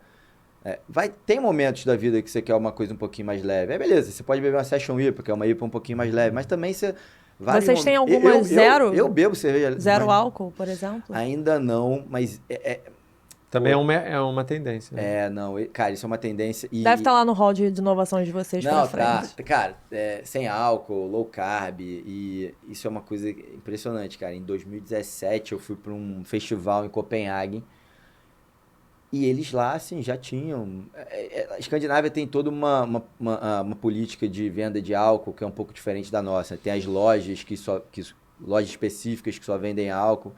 tem momentos da vida que você quer uma coisa um pouquinho mais leve. Beleza, você pode beber uma Session IPA, que é uma IPA um pouquinho mais leve, mas também você... Vocês têm alguma zero? Eu bebo cerveja... Zero álcool, por exemplo? Ainda não, mas... Também é uma tendência. Né? Cara, isso é uma tendência... Deve estar lá no hall de inovações de vocês pra frente. Cara, sem álcool, low carb, e isso é uma coisa impressionante, cara. Em 2017 eu fui para um festival em Copenhague, e eles lá, assim, já tinham... A Escandinávia tem toda uma política de venda de álcool que é um pouco diferente da nossa. Tem as lojas lojas específicas que só vendem álcool,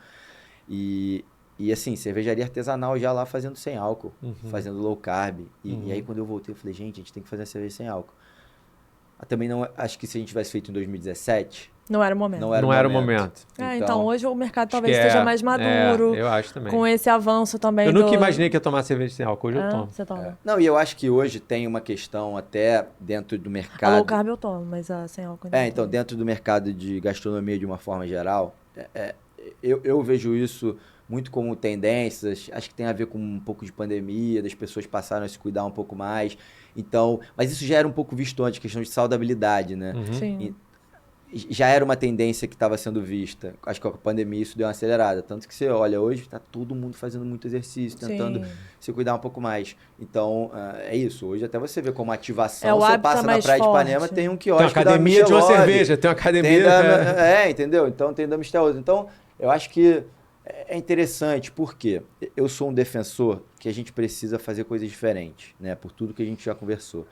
e assim, cervejaria artesanal já lá fazendo sem álcool, fazendo low carb. E aí quando eu voltei, eu falei, gente, a gente tem que fazer a cerveja sem álcool. Também não, acho que se a gente tivesse feito em 2017, Não era o momento. Não era o momento. Então hoje o mercado talvez que esteja mais maduro. eu acho também. Com esse avanço também Eu nunca imaginei que ia tomar cerveja sem álcool, hoje eu tomo. Você toma. Não, e eu acho que hoje tem uma questão até dentro do mercado... A low carb eu tomo, mas a sem álcool não então, dentro do mercado de gastronomia de uma forma geral, eu vejo isso muito como tendências, acho que tem a ver com um pouco de pandemia, das pessoas passaram a se cuidar um pouco mais, então, mas isso já era um pouco visto antes, questão de saudabilidade, né? Sim. Já era uma tendência que estava sendo vista. Acho que com a pandemia isso deu uma acelerada. Tanto que você olha, hoje está todo mundo fazendo muito exercício, tentando se cuidar um pouco mais. Então, é isso. Hoje até você vê como ativação, você passa na Praia de Ipanema, tem um quiosque tem uma academia de uma cerveja, tem uma academia... entendeu? Então tem da Mister. Então, eu acho que é interessante, porque eu sou um defensor que a gente precisa fazer coisas diferentes, né? Por tudo que a gente já conversou.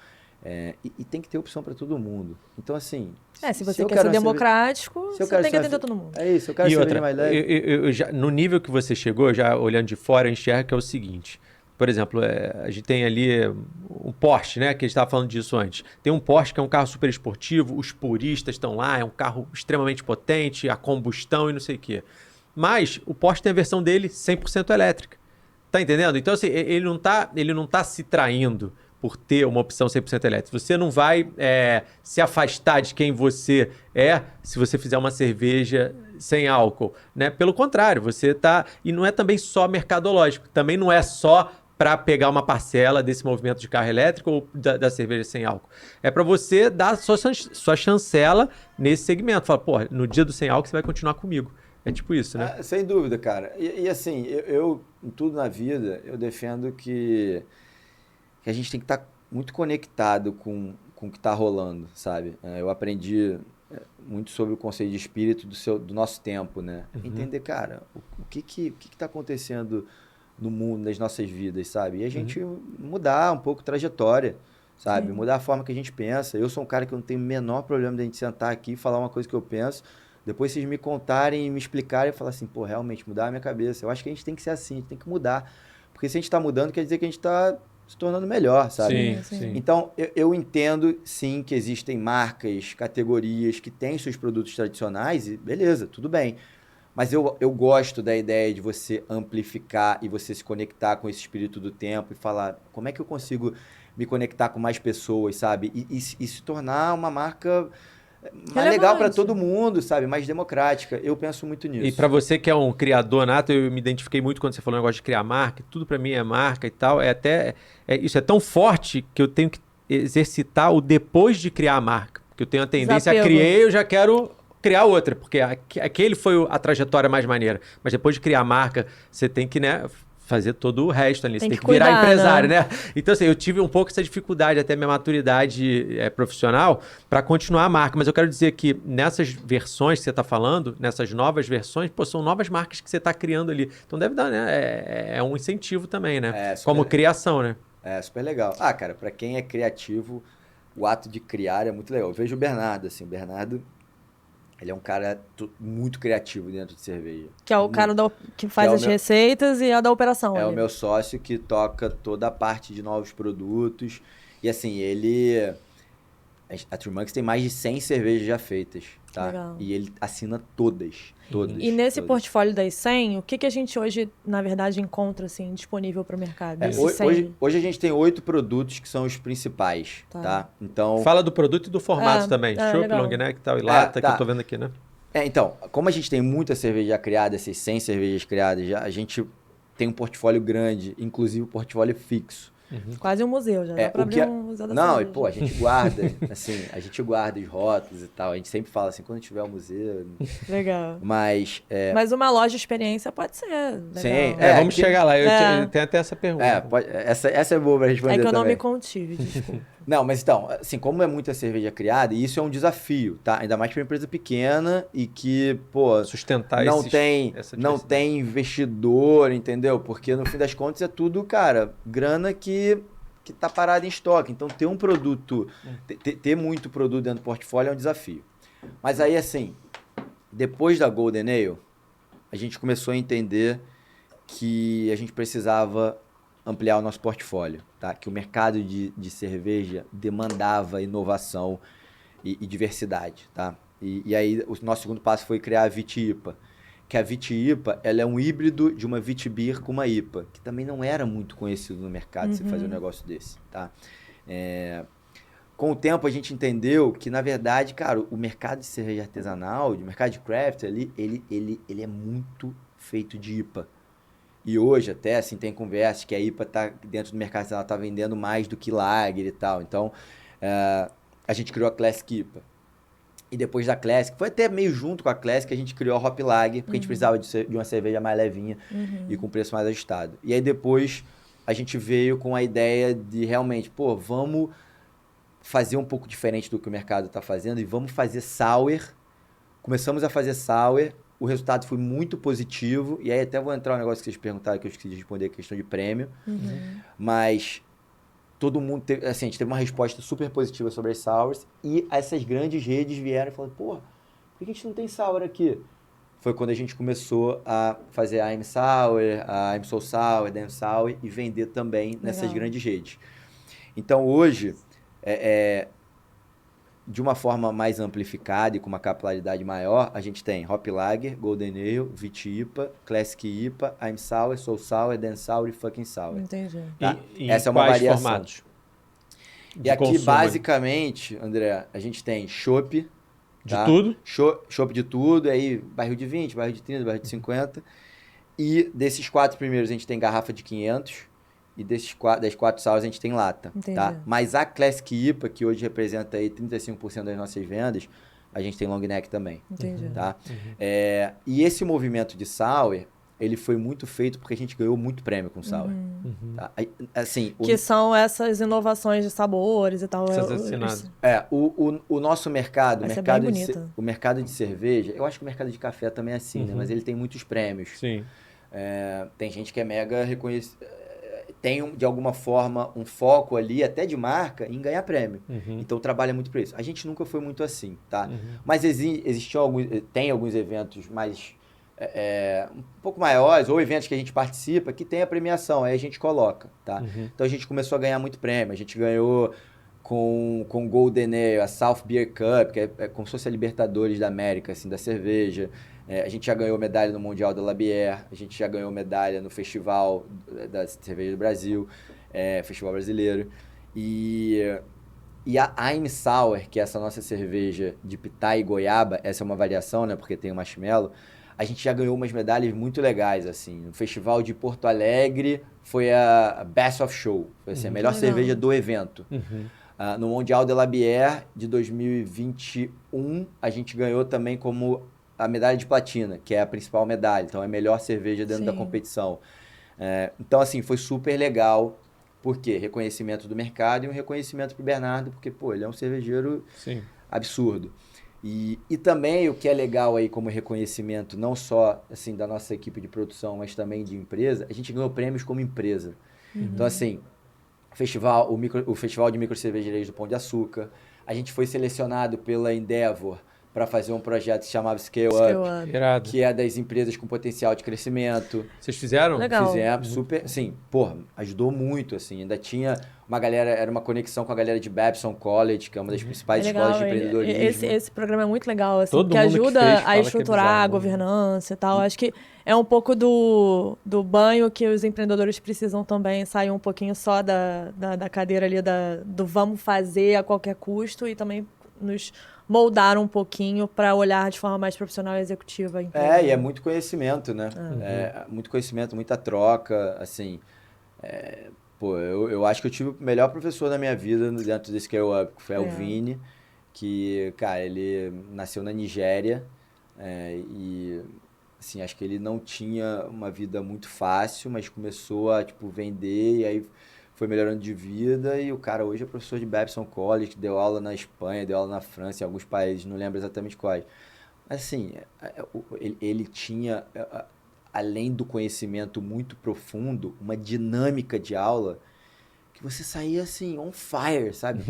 E tem que ter opção para todo mundo. Então, assim... se você quer ser democrático, você tem que atender todo mundo. É isso, eu quero ser mais leve. No nível que você chegou, já olhando de fora, eu enxergo que é o seguinte. Por exemplo, a gente tem ali um Porsche, né? Que a gente estava falando disso antes. Tem um Porsche que é um carro super esportivo, os puristas estão lá, é um carro extremamente potente, a combustão e não sei o quê. Mas o Porsche tem a versão dele 100% elétrica. Tá entendendo? Então, assim, ele não tá se traindo por ter uma opção 100% elétrica. Você não vai se afastar de quem você é se você fizer uma cerveja sem álcool, né? Pelo contrário, você tá... E não é também só mercadológico, também não é só para pegar uma parcela desse movimento de carro elétrico ou da cerveja sem álcool. É para você dar sua chancela nesse segmento. Fala, pô, no dia do sem álcool você vai continuar comigo. É tipo isso, né? Sem dúvida, cara. E assim, eu em tudo na vida, eu defendo que a gente tem que estar muito conectado com o que está rolando, sabe? Eu aprendi muito sobre o conceito de espírito do nosso tempo, né? Entender, cara, o que está acontecendo no mundo, nas nossas vidas, sabe? E a gente mudar um pouco a trajetória, sabe? Mudar a forma que a gente pensa. Eu sou um cara que não tem o menor problema de a gente sentar aqui e falar uma coisa que eu penso, depois vocês me contarem e me explicarem e falar assim, pô, realmente, mudar a minha cabeça. Eu acho que a gente tem que ser assim, a gente tem que mudar. Porque se a gente está mudando, quer dizer que a gente está se tornando melhor, sabe? Sim. Então, eu entendo, sim, que existem marcas, categorias que têm seus produtos tradicionais e beleza, tudo bem. Mas eu gosto da ideia de você amplificar e você se conectar com esse espírito do tempo e falar como é que eu consigo me conectar com mais pessoas, sabe? E se tornar uma marca mais legal para todo mundo, sabe? Mais democrática. Eu penso muito nisso. E para você que é um criador nato, eu me identifiquei muito quando você falou o negócio de criar marca. Tudo para mim é marca e tal. Isso é tão forte que eu tenho que exercitar o depois de criar a marca. Porque eu tenho a tendência a criar, eu já quero criar outra. Porque aquele foi a trajetória mais maneira. Mas depois de criar a marca, você tem que, né, fazer todo o resto ali. Você tem que virar empresário, né? Então, assim, eu tive um pouco essa dificuldade, até minha maturidade profissional, para continuar a marca. Mas eu quero dizer que nessas versões que você está falando, nessas novas versões, pô, são novas marcas que você está criando ali. Então deve dar, né? É um incentivo também, né? Como criação, né? É, super legal. Cara, para quem é criativo, o ato de criar é muito legal. Eu vejo o Bernardo, assim, o Bernardo... Ele é um cara muito criativo dentro de cerveja. Que é o cara que faz as receitas e a da operação. É o meu sócio que toca toda a parte de novos produtos. E assim, a True Monks tem mais de 100 cervejas já feitas, tá? Legal. E ele assina todas. E nesse portfólio das 100, o que a gente hoje, na verdade, encontra assim, disponível para o mercado? Hoje a gente tem 8 produtos que são os principais, tá? Então... Fala do produto e do formato também. Chopp, long neck e tal, e lata, que eu tô vendo aqui, né? Então, como a gente tem muita cerveja já criada, essas 100 cervejas criadas, a gente tem um portfólio grande, inclusive um portfólio fixo. Quase um museu, já dá pra abrir um museu da cerveja. Não, e pô, a gente guarda, assim, a gente guarda os rótulos e tal. A gente sempre fala assim, quando tiver um museu... Legal. Mas uma loja de experiência pode ser legal. Sim. Vamos chegar lá. Eu tenho até essa pergunta. Essa é boa pra responder também. É que eu não me contive, desculpa. Não, mas então, assim, como é muita cerveja criada, isso é um desafio, tá? Ainda mais para uma empresa pequena e que, pô... Sustentar não tem investidor, entendeu? Porque no fim das contas é tudo, cara, grana que tá parada em estoque. Então ter um produto, ter muito produto dentro do portfólio é um desafio. Mas aí, assim, depois da Golden Ale, a gente começou a entender que a gente precisava ampliar o nosso portfólio, tá? Que o mercado de cerveja demandava inovação e diversidade, tá? E aí o nosso segundo passo foi criar a Vit-IPA, que a Vit-IPA, ela é um híbrido de uma Vit-Beer com uma IPA, que também não era muito conhecido no mercado, você fazer um negócio desse, tá? Com o tempo a gente entendeu que, na verdade, cara, o mercado de cerveja artesanal, o mercado de craft ali, ele é muito feito de IPA. E hoje até, assim, tem conversas que a IPA tá dentro do mercado, ela tá vendendo mais do que Lager e tal. Então, a gente criou a Classic IPA. E depois da Classic, foi até meio junto com a Classic, a gente criou a Hop Lager, porque a gente precisava de uma cerveja mais levinha e com preço mais ajustado. E aí depois a gente veio com a ideia de realmente, pô, vamos fazer um pouco diferente do que o mercado está fazendo e vamos fazer sour. Começamos a fazer sour, o resultado foi muito positivo, e aí até vou entrar no negócio que vocês perguntaram, que eu esqueci de responder, a questão de prêmio, mas todo mundo teve, assim, a gente teve uma resposta super positiva sobre as sours, e essas grandes redes vieram e falaram, pô, por que a gente não tem sour aqui? Foi quando a gente começou a fazer a I'm Sour, a I'm So Sour, a Damn Sour, e vender também nessas grandes redes. Então hoje, de uma forma mais amplificada e com uma capilaridade maior, a gente tem Hop Lager, Golden Ale, Vit-IPA, Classic IPA, I'm Sour, Soul Sour, Dan Sour e Fucking Sour. Entendi. Tá? E essa é uma variação. Formatos E aqui, basicamente, André, a gente tem chopp. De tudo? Chopp de tudo, aí barril de 20, barril de 30, barril de 50. E desses 4 primeiros a gente tem garrafa de 500. E das 4 sours a gente tem lata. Entendi. Tá? Mas a Classic IPA, que hoje representa aí 35% das nossas vendas, a gente tem long neck também. Entendi. Tá? E esse movimento de sour, ele foi muito feito porque a gente ganhou muito prêmio com sour. Tá? Assim, Que são essas inovações de sabores e tal. O nosso mercado, Vai ser bem bonito. o mercado de cerveja, eu acho que o mercado de café também é assim, né? Mas ele tem muitos prêmios. Sim. Tem gente que é mega reconhecida, tem de alguma forma um foco ali, até de marca, em ganhar prêmio. Então trabalha muito para isso. A gente nunca foi muito assim, tá? Mas tem alguns eventos mais um pouco maiores, ou eventos que a gente participa, que tem a premiação, aí a gente coloca, tá? Então a gente começou a ganhar muito prêmio. A gente ganhou com Golden Ale, a South Beer Cup, que é como se fosse a Libertadores da América, assim, da cerveja. A gente já ganhou medalha no Mundial da Labier, a gente já ganhou medalha no Festival da Cerveja do Brasil, Festival Brasileiro. E a I'm Sour, que é essa nossa cerveja de pitá e goiaba, essa é uma variação, né, porque tem o marshmallow, a gente já ganhou umas medalhas muito legais, assim. No Festival de Porto Alegre foi a Best of Show, foi assim, a melhor cerveja do evento. No Mundial de Labier de 2021, a gente ganhou também como a medalha de platina, que é a principal medalha. Então, é a melhor cerveja dentro da competição. Então, assim, foi super legal. Por quê? Reconhecimento do mercado e um reconhecimento pro Bernardo, porque, pô, ele é um cervejeiro absurdo. E também o que é legal aí como reconhecimento, não só, assim, da nossa equipe de produção, mas também de empresa, a gente ganhou prêmios como empresa. Então, assim, o Festival de Microcervejarias do Pão de Açúcar, a gente foi selecionado pela Endeavor para fazer um projeto que se chamava Scale Up, que é das empresas com potencial de crescimento. Vocês fizeram? Legal. Fizemos, super, sim, porra, ajudou muito, assim, ainda tinha uma galera, era uma conexão com a galera de Babson College, que é uma das principais escolas de empreendedorismo. Esse programa é muito legal, assim, Todo porque mundo que ajuda fez a fala que é estruturar bizarro, a governança e tal. Acho que é um pouco do banho que os empreendedores precisam também sair um pouquinho só da cadeira ali do vamos fazer a qualquer custo e também nos moldar um pouquinho para olhar de forma mais profissional e executiva. E é muito conhecimento, né? Muito conhecimento, muita troca, assim. Pô, eu acho que eu tive o melhor professor da minha vida dentro do Scale Up, que foi o Vini, que, cara, ele nasceu na Nigéria e, assim, acho que ele não tinha uma vida muito fácil, mas começou a, tipo, vender e aí foi melhorando de vida e o cara hoje é professor de Babson College, deu aula na Espanha, deu aula na França, em alguns países, não lembro exatamente quais. Mas, assim, ele tinha, além do conhecimento muito profundo, uma dinâmica de aula que você saía, assim, on fire, sabe?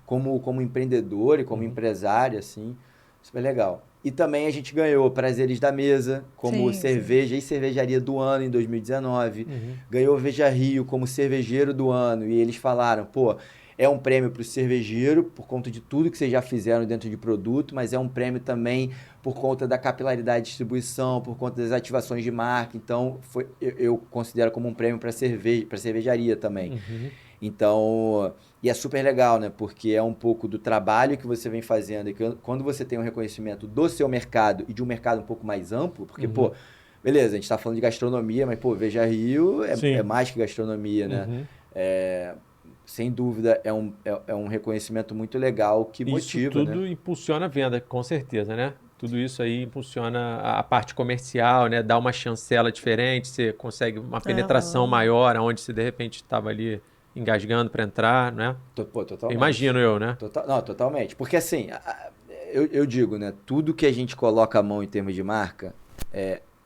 Como empreendedor e como empresário, assim, super legal. E também a gente ganhou Prazeres da Mesa, como cerveja e cervejaria do ano em 2019. Ganhou Veja Rio como cervejeiro do ano. E eles falaram, pô, é um prêmio para o cervejeiro, por conta de tudo que vocês já fizeram dentro de produto, mas é um prêmio também por conta da capilaridade de distribuição, por conta das ativações de marca. Então, eu considero como um prêmio para cervejaria também. Então, e é super legal, né? Porque é um pouco do trabalho que você vem fazendo e que quando você tem um reconhecimento do seu mercado e de um mercado um pouco mais amplo, porque, pô, beleza, a gente tá falando de gastronomia, mas, pô, Veja Rio é mais que gastronomia, né? Sem dúvida, é um reconhecimento muito legal que motiva, isso tudo, né? Impulsiona a venda, com certeza, né? Tudo isso aí impulsiona a parte comercial, né? Dá uma chancela diferente, você consegue uma penetração maior, onde você de repente estava ali engasgando para entrar, né? Pô, totalmente. Imagino eu, né? Não, totalmente. Porque assim, eu digo, né? Tudo que a gente coloca a mão em termos de marca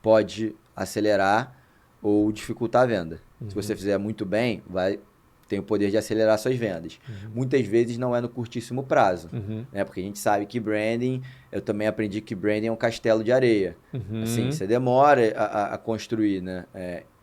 pode acelerar ou dificultar a venda. Se você fizer muito bem, tem o poder de acelerar suas vendas. Muitas vezes não é no curtíssimo prazo, né? Porque a gente sabe que branding, eu também aprendi que branding é um castelo de areia. Assim, você demora a construir, né?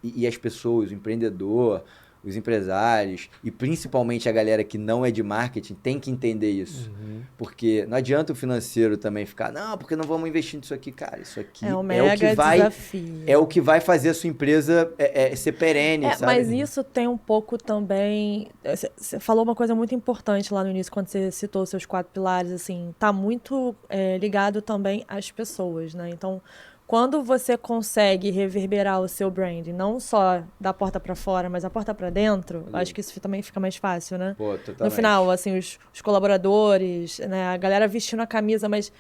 E as pessoas, o empreendedor, os empresários e principalmente a galera que não é de marketing tem que entender isso. Porque não adianta o financeiro também ficar, não, porque não vamos investir nisso aqui. Cara, isso aqui é o que vai, desafio. É o que vai fazer a sua empresa ser perene, sabe? Mas isso tem um pouco também... Você falou uma coisa muito importante lá no início, quando você citou os seus 4 pilares, assim, tá muito ligado também às pessoas, né? Então, quando você consegue reverberar o seu branding, não só da porta para fora, mas da porta para dentro, acho que isso também fica mais fácil, né? Pô, totalmente. No final, assim, os colaboradores, né, a galera vestindo a camisa, mas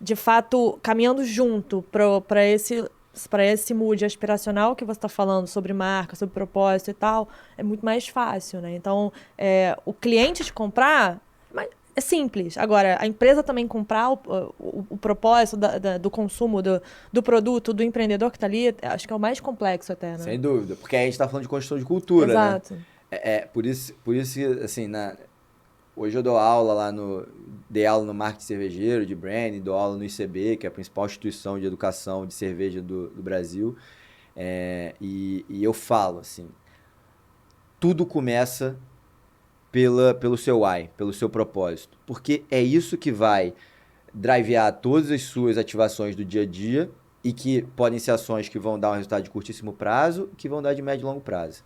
de fato caminhando junto para esse mood aspiracional que você está falando sobre marca, sobre propósito e tal, é muito mais fácil, né? Então, o cliente te comprar... É simples. Agora, a empresa também comprar o propósito do consumo do produto, do empreendedor que está ali, acho que é o mais complexo até, né? Sem dúvida. Porque aí a gente está falando de construção de cultura, Exato. né? Por isso que, assim, hoje eu dou aula dei aula no marketing cervejeiro, de branding, dou aula no ICB, que é a principal instituição de educação de cerveja do Brasil. E eu falo, assim, tudo começa pelo seu why, pelo seu propósito. Porque é isso que vai drivear todas as suas ativações do dia a dia e que podem ser ações que vão dar um resultado de curtíssimo prazo que vão dar de médio e longo prazo.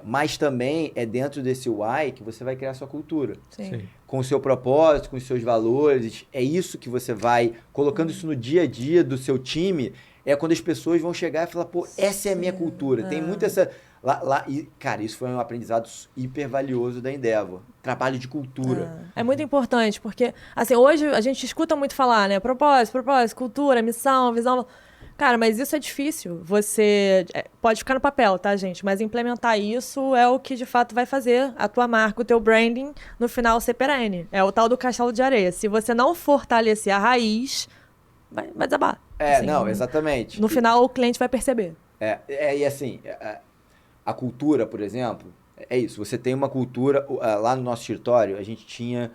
Mas também é dentro desse why que você vai criar a sua cultura. Sim. Com o seu propósito, com os seus valores. É isso que você vai colocando isso no dia a dia do seu time. É quando as pessoas vão chegar e falar, pô, essa é a minha cultura. Tem muito essa... E, cara, isso foi um aprendizado hiper valioso da Endeavor. Trabalho de cultura. É muito importante, porque, assim, hoje a gente escuta muito falar, né? Propósito, cultura, missão, visão. Cara, mas isso é difícil. Você pode ficar no papel, tá, gente? Mas implementar isso é o que, de fato, vai fazer a tua marca, o teu branding, no final, ser perene. É o tal do castelo de areia. Se você não fortalecer a raiz, vai desabar. Assim, não, exatamente. No final, o cliente vai perceber. E assim... A cultura, por exemplo, é isso. Você tem uma cultura... Lá no nosso escritório, a gente tinha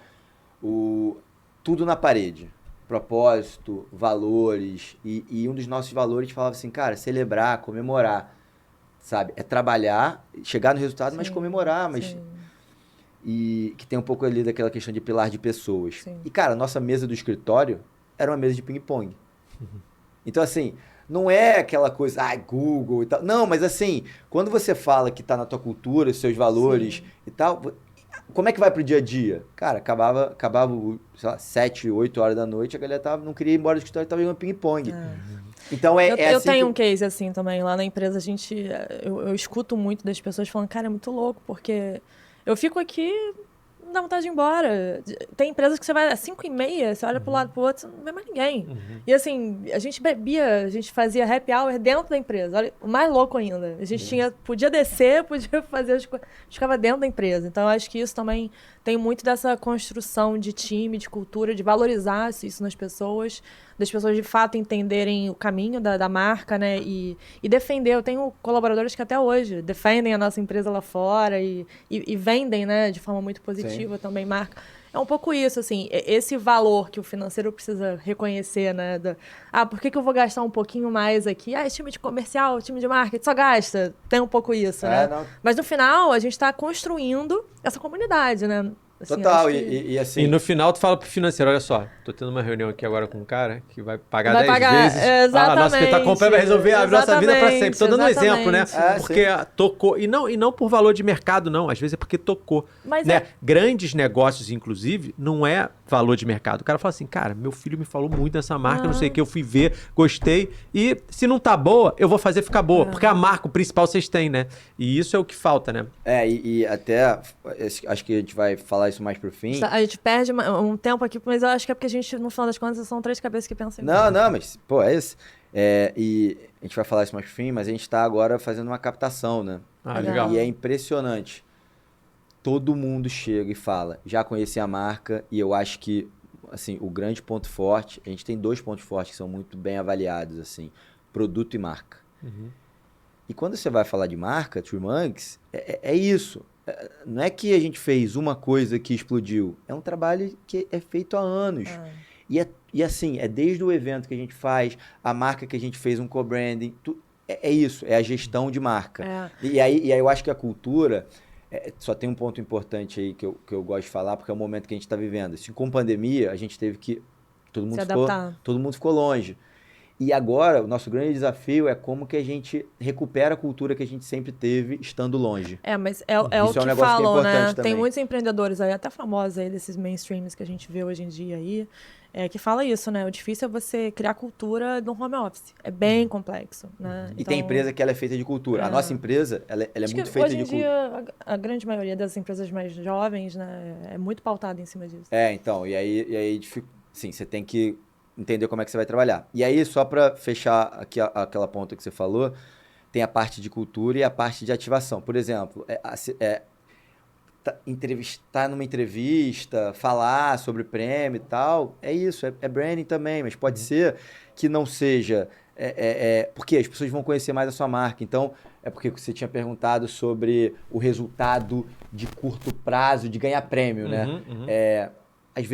tudo na parede. Propósito, valores. E um dos nossos valores falava assim, cara, celebrar, comemorar. Sabe? É trabalhar, chegar no resultado, mas comemorar. E que tem um pouco ali daquela questão de pilar de pessoas. Sim. E, cara, a nossa mesa do escritório era uma mesa de ping-pong. Então, assim... Não é aquela coisa, Google e tal. Não, mas assim, quando você fala que tá na tua cultura, seus valores e tal, como é que vai pro dia a dia? Cara, acabava sei lá, 7, 8 horas da noite, a galera não queria ir embora do escritório, tava jogando ping-pong. Então eu assim tenho um case assim também. Lá na empresa, eu escuto muito das pessoas falando, cara, é muito louco, porque eu fico aqui... não dá vontade de ir embora. Tem empresas que você vai às 5h30, você olha pro lado pro outro, você não vê mais ninguém. E assim, a gente bebia, a gente fazia happy hour dentro da empresa. Olha, o mais louco ainda. A gente podia descer, podia fazer as coisas, ficava dentro da empresa. Então, eu acho que isso também tem muito dessa construção de time, de cultura, de valorizar isso nas pessoas, das pessoas de fato entenderem o caminho da marca, né? E defender. Eu tenho colaboradores que até hoje defendem a nossa empresa lá fora e vendem, né, de forma muito positiva também marca. É um pouco isso, assim, esse valor que o financeiro precisa reconhecer, né? Por que eu vou gastar um pouquinho mais aqui? Esse time de comercial, time de marketing, só gasta. Tem um pouco isso, né? Não. Mas no final, a gente está construindo essa comunidade, né? Assim, Total, que... e assim... E no final tu fala pro financeiro, olha só, tô tendo uma reunião aqui agora com um cara que vai pagar Vai 10 pagar, vezes exatamente, a nossa que tá comprando, vai resolver a nossa vida para sempre. Tô dando um exemplo, né? Porque tocou, e não por valor de mercado, não, às vezes é porque tocou. Mas né? Grandes negócios, inclusive, não é valor de mercado. O cara fala assim, cara, meu filho me falou muito dessa marca, não sei o que, eu fui ver, gostei, e se não tá boa, eu vou fazer ficar boa, porque a marca, o principal vocês têm, né? E isso é o que falta, né? E até, acho que a gente vai falar isso mais pro fim. A gente perde um tempo aqui, mas eu acho que é porque a gente, no final das contas, são 3 cabeças que pensam em Não, mas, pô, é isso. E a gente vai falar isso mais pro fim, mas a gente tá agora fazendo uma captação, né? Legal. E é impressionante. Todo mundo chega e fala, já conheci a marca, e eu acho que, assim, o grande ponto forte, a gente tem 2 pontos fortes que são muito bem avaliados, assim, produto e marca. E quando você vai falar de marca, Three Monkeys, é isso. Não é que a gente fez uma coisa que explodiu, é um trabalho que é feito há anos. E assim, é desde o evento que a gente faz, a marca que a gente fez um co-branding, é isso, é a gestão de marca. E aí eu acho que a cultura... só tem um ponto importante aí que eu gosto de falar, porque é o momento que a gente está vivendo. Se com pandemia, a gente teve que... Todo mundo ficou longe. E agora, o nosso grande desafio é como que a gente recupera a cultura que a gente sempre teve estando longe. Mas é o que um negócio falam, que é né? importante também. Tem muitos empreendedores aí, até famosos aí, desses mainstreams que a gente vê hoje em dia aí, que fala isso, né? O difícil é você criar cultura no home office. É bem complexo, né? E tem empresa que ela é feita de cultura. A nossa empresa, ela é muito feita de cultura. Hoje em dia, a grande maioria das empresas mais jovens, né, é muito pautada em cima disso. Então, e aí sim, você tem que entender como é que você vai trabalhar. E aí, só para fechar aqui aquela ponta que você falou, tem a parte de cultura e a parte de ativação. Por exemplo, entrevistar numa entrevista, falar sobre prêmio e tal, é isso, é branding também, mas pode ser que não seja... porque as pessoas vão conhecer mais a sua marca. Então, é porque você tinha perguntado sobre o resultado de curto prazo de ganhar prêmio, né? Às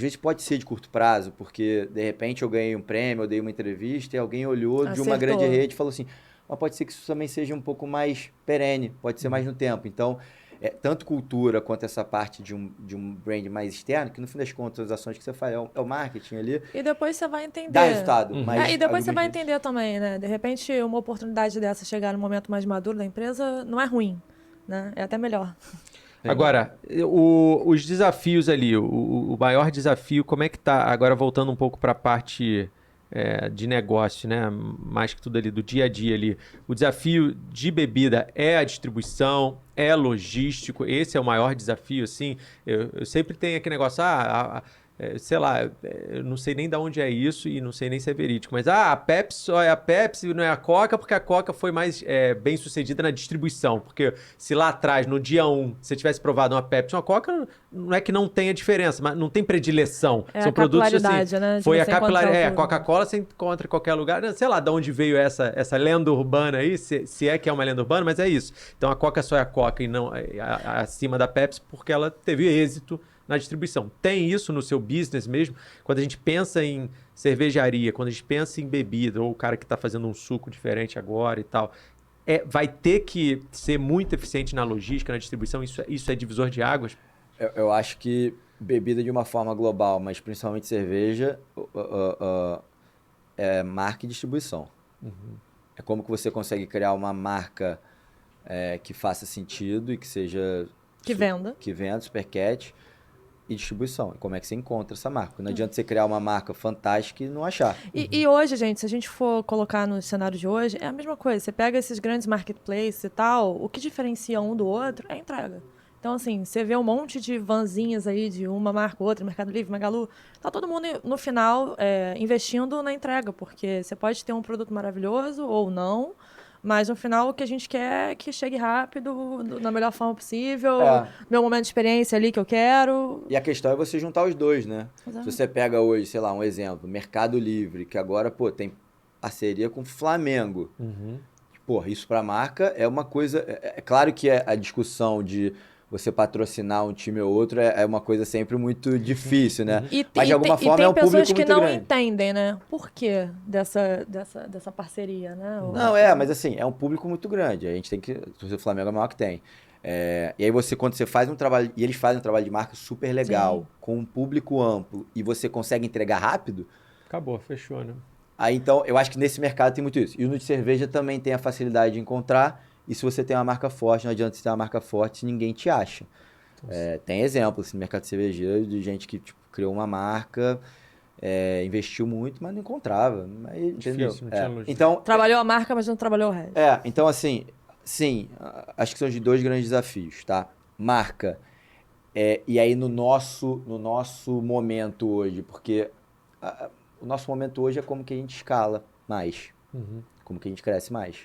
vezes pode ser de curto prazo, porque de repente eu ganhei um prêmio, eu dei uma entrevista e alguém olhou de uma grande rede e falou assim, mas pode ser que isso também seja um pouco mais perene, pode ser mais no tempo. Então, tanto cultura quanto essa parte de um brand mais externo, que no fim das contas as ações que você faz é o marketing ali. E depois você vai entender. Dá resultado. Mas e depois você vai entender também, né? De repente, uma oportunidade dessa chegar no momento mais maduro da empresa não é ruim, né? É até melhor. Agora, os desafios ali, o maior desafio, como é que tá? Agora voltando um pouco para a parte de negócio, né? Mais que tudo ali, do dia a dia ali. O desafio de bebida é a distribuição, é logístico, esse é o maior desafio, assim. Eu sempre tenho aquele negócio, sei lá, eu não sei nem de onde é isso e não sei nem se é verídico, mas a Pepsi só é a Pepsi, não é a Coca, porque a Coca foi mais bem sucedida na distribuição, porque se lá atrás, no dia 1, você tivesse provado uma Pepsi, uma Coca, não é que não tenha diferença, mas não tem predileção. São produtos assim, né? Foi a capilaridade, a Coca-Cola você encontra em qualquer lugar, sei lá de onde veio essa lenda urbana aí, se é que é uma lenda urbana, mas é isso. Então a Coca só é a Coca e não acima da Pepsi, porque ela teve êxito na distribuição. Tem isso no seu business mesmo? Quando a gente pensa em cervejaria, quando a gente pensa em bebida, ou o cara que está fazendo um suco diferente agora e tal, vai ter que ser muito eficiente na logística, na distribuição? Isso é divisor de águas? Eu acho que bebida de uma forma global, mas principalmente cerveja, é marca e distribuição. É como que você consegue criar uma marca que faça sentido e que seja... Que venda. Que venda, supercat. E distribuição. Como é que você encontra essa marca? Não adianta você criar uma marca fantástica e não achar. E hoje, gente, se a gente for colocar no cenário de hoje, é a mesma coisa. Você pega esses grandes marketplaces e tal, o que diferencia um do outro é a entrega. Então, assim, você vê um monte de vanzinhas aí de uma marca ou outra, Mercado Livre, Magalu, tá todo mundo, no final, investindo na entrega, porque você pode ter um produto maravilhoso ou não, Mas no final o que a gente quer é que chegue rápido, na melhor forma possível, É. meu momento de experiência ali que eu quero. E a questão é você juntar os dois, né? Exato. Se você pega hoje, sei lá, um exemplo, Mercado Livre, que agora, pô, tem parceria com o Flamengo. Pô, isso pra marca é uma coisa... É claro que a discussão de você patrocinar um time ou outro é uma coisa sempre muito difícil, né? Mas de alguma forma é um público pessoas que muito não grande. entendem, né? Por quê dessa parceria, né? Não, mas assim, é um público muito grande. A gente tem que... O Flamengo é o maior que tem. E aí quando você faz um trabalho... E eles fazem um trabalho de marca super legal, Sim. com um público amplo, e você consegue entregar rápido... Acabou, fechou, né? Aí, então, eu acho que nesse mercado tem muito isso. E no de cerveja também tem a facilidade de encontrar. E se você tem uma marca forte, não adianta você ter uma marca forte se ninguém te acha. Tem exemplos assim, no mercado cervejeiro de gente que tipo, criou uma marca, investiu muito, mas não encontrava. Aí, entendeu? Difícil, não tinha lógica. Então, Trabalhou a marca, mas não trabalhou o resto. então assim, sim, acho que são de dois grandes desafios, tá? Marca. E aí no nosso momento hoje, porque o nosso momento hoje é como que a gente escala mais, como que a gente cresce mais.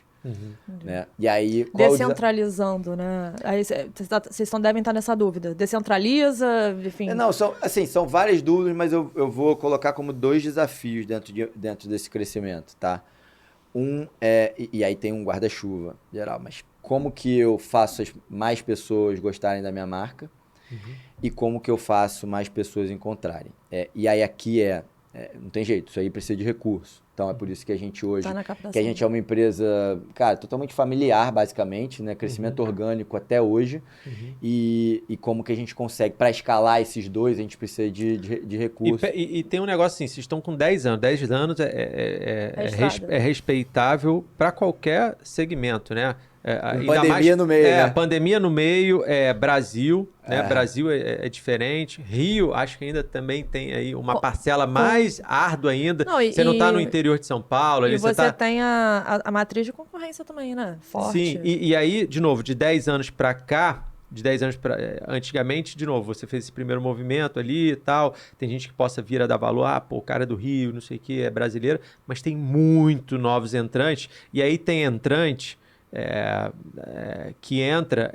Né? E aí, Descentralizando, né? Aí vocês devem estar nessa dúvida. Descentraliza, enfim. Não, são várias dúvidas, mas eu vou colocar como dois desafios dentro desse crescimento, tá? E aí tem um guarda-chuva geral, mas como que eu faço mais pessoas gostarem da minha marca e como que eu faço mais pessoas encontrarem. E aí aqui não tem jeito, isso aí precisa de recurso. Então é por isso que a gente hoje, Tá na captação. que a gente é uma empresa, cara, totalmente familiar, basicamente, né? Crescimento orgânico até hoje. E como que a gente consegue, para escalar esses dois, a gente precisa de recurso. E tem um negócio assim, vocês estão com 10 anos. 10 anos estrada. é respeitável para qualquer segmento, né? Pandemia no meio, né? Pandemia no meio, Brasil, né? Brasil é diferente. Rio, acho que ainda também tem aí uma parcela mais árdua ainda. Você não está no interior de São Paulo. E ali, você tem a matriz de concorrência também, né? Forte. Sim, e aí, de novo, de 10 anos para cá, de 10 anos antigamente, de novo, você fez esse primeiro movimento ali e tal, tem gente que possa vir a dar valor, o cara é do Rio, não sei o que, é brasileiro, mas tem muito novos entrantes, e aí tem entrante que entra,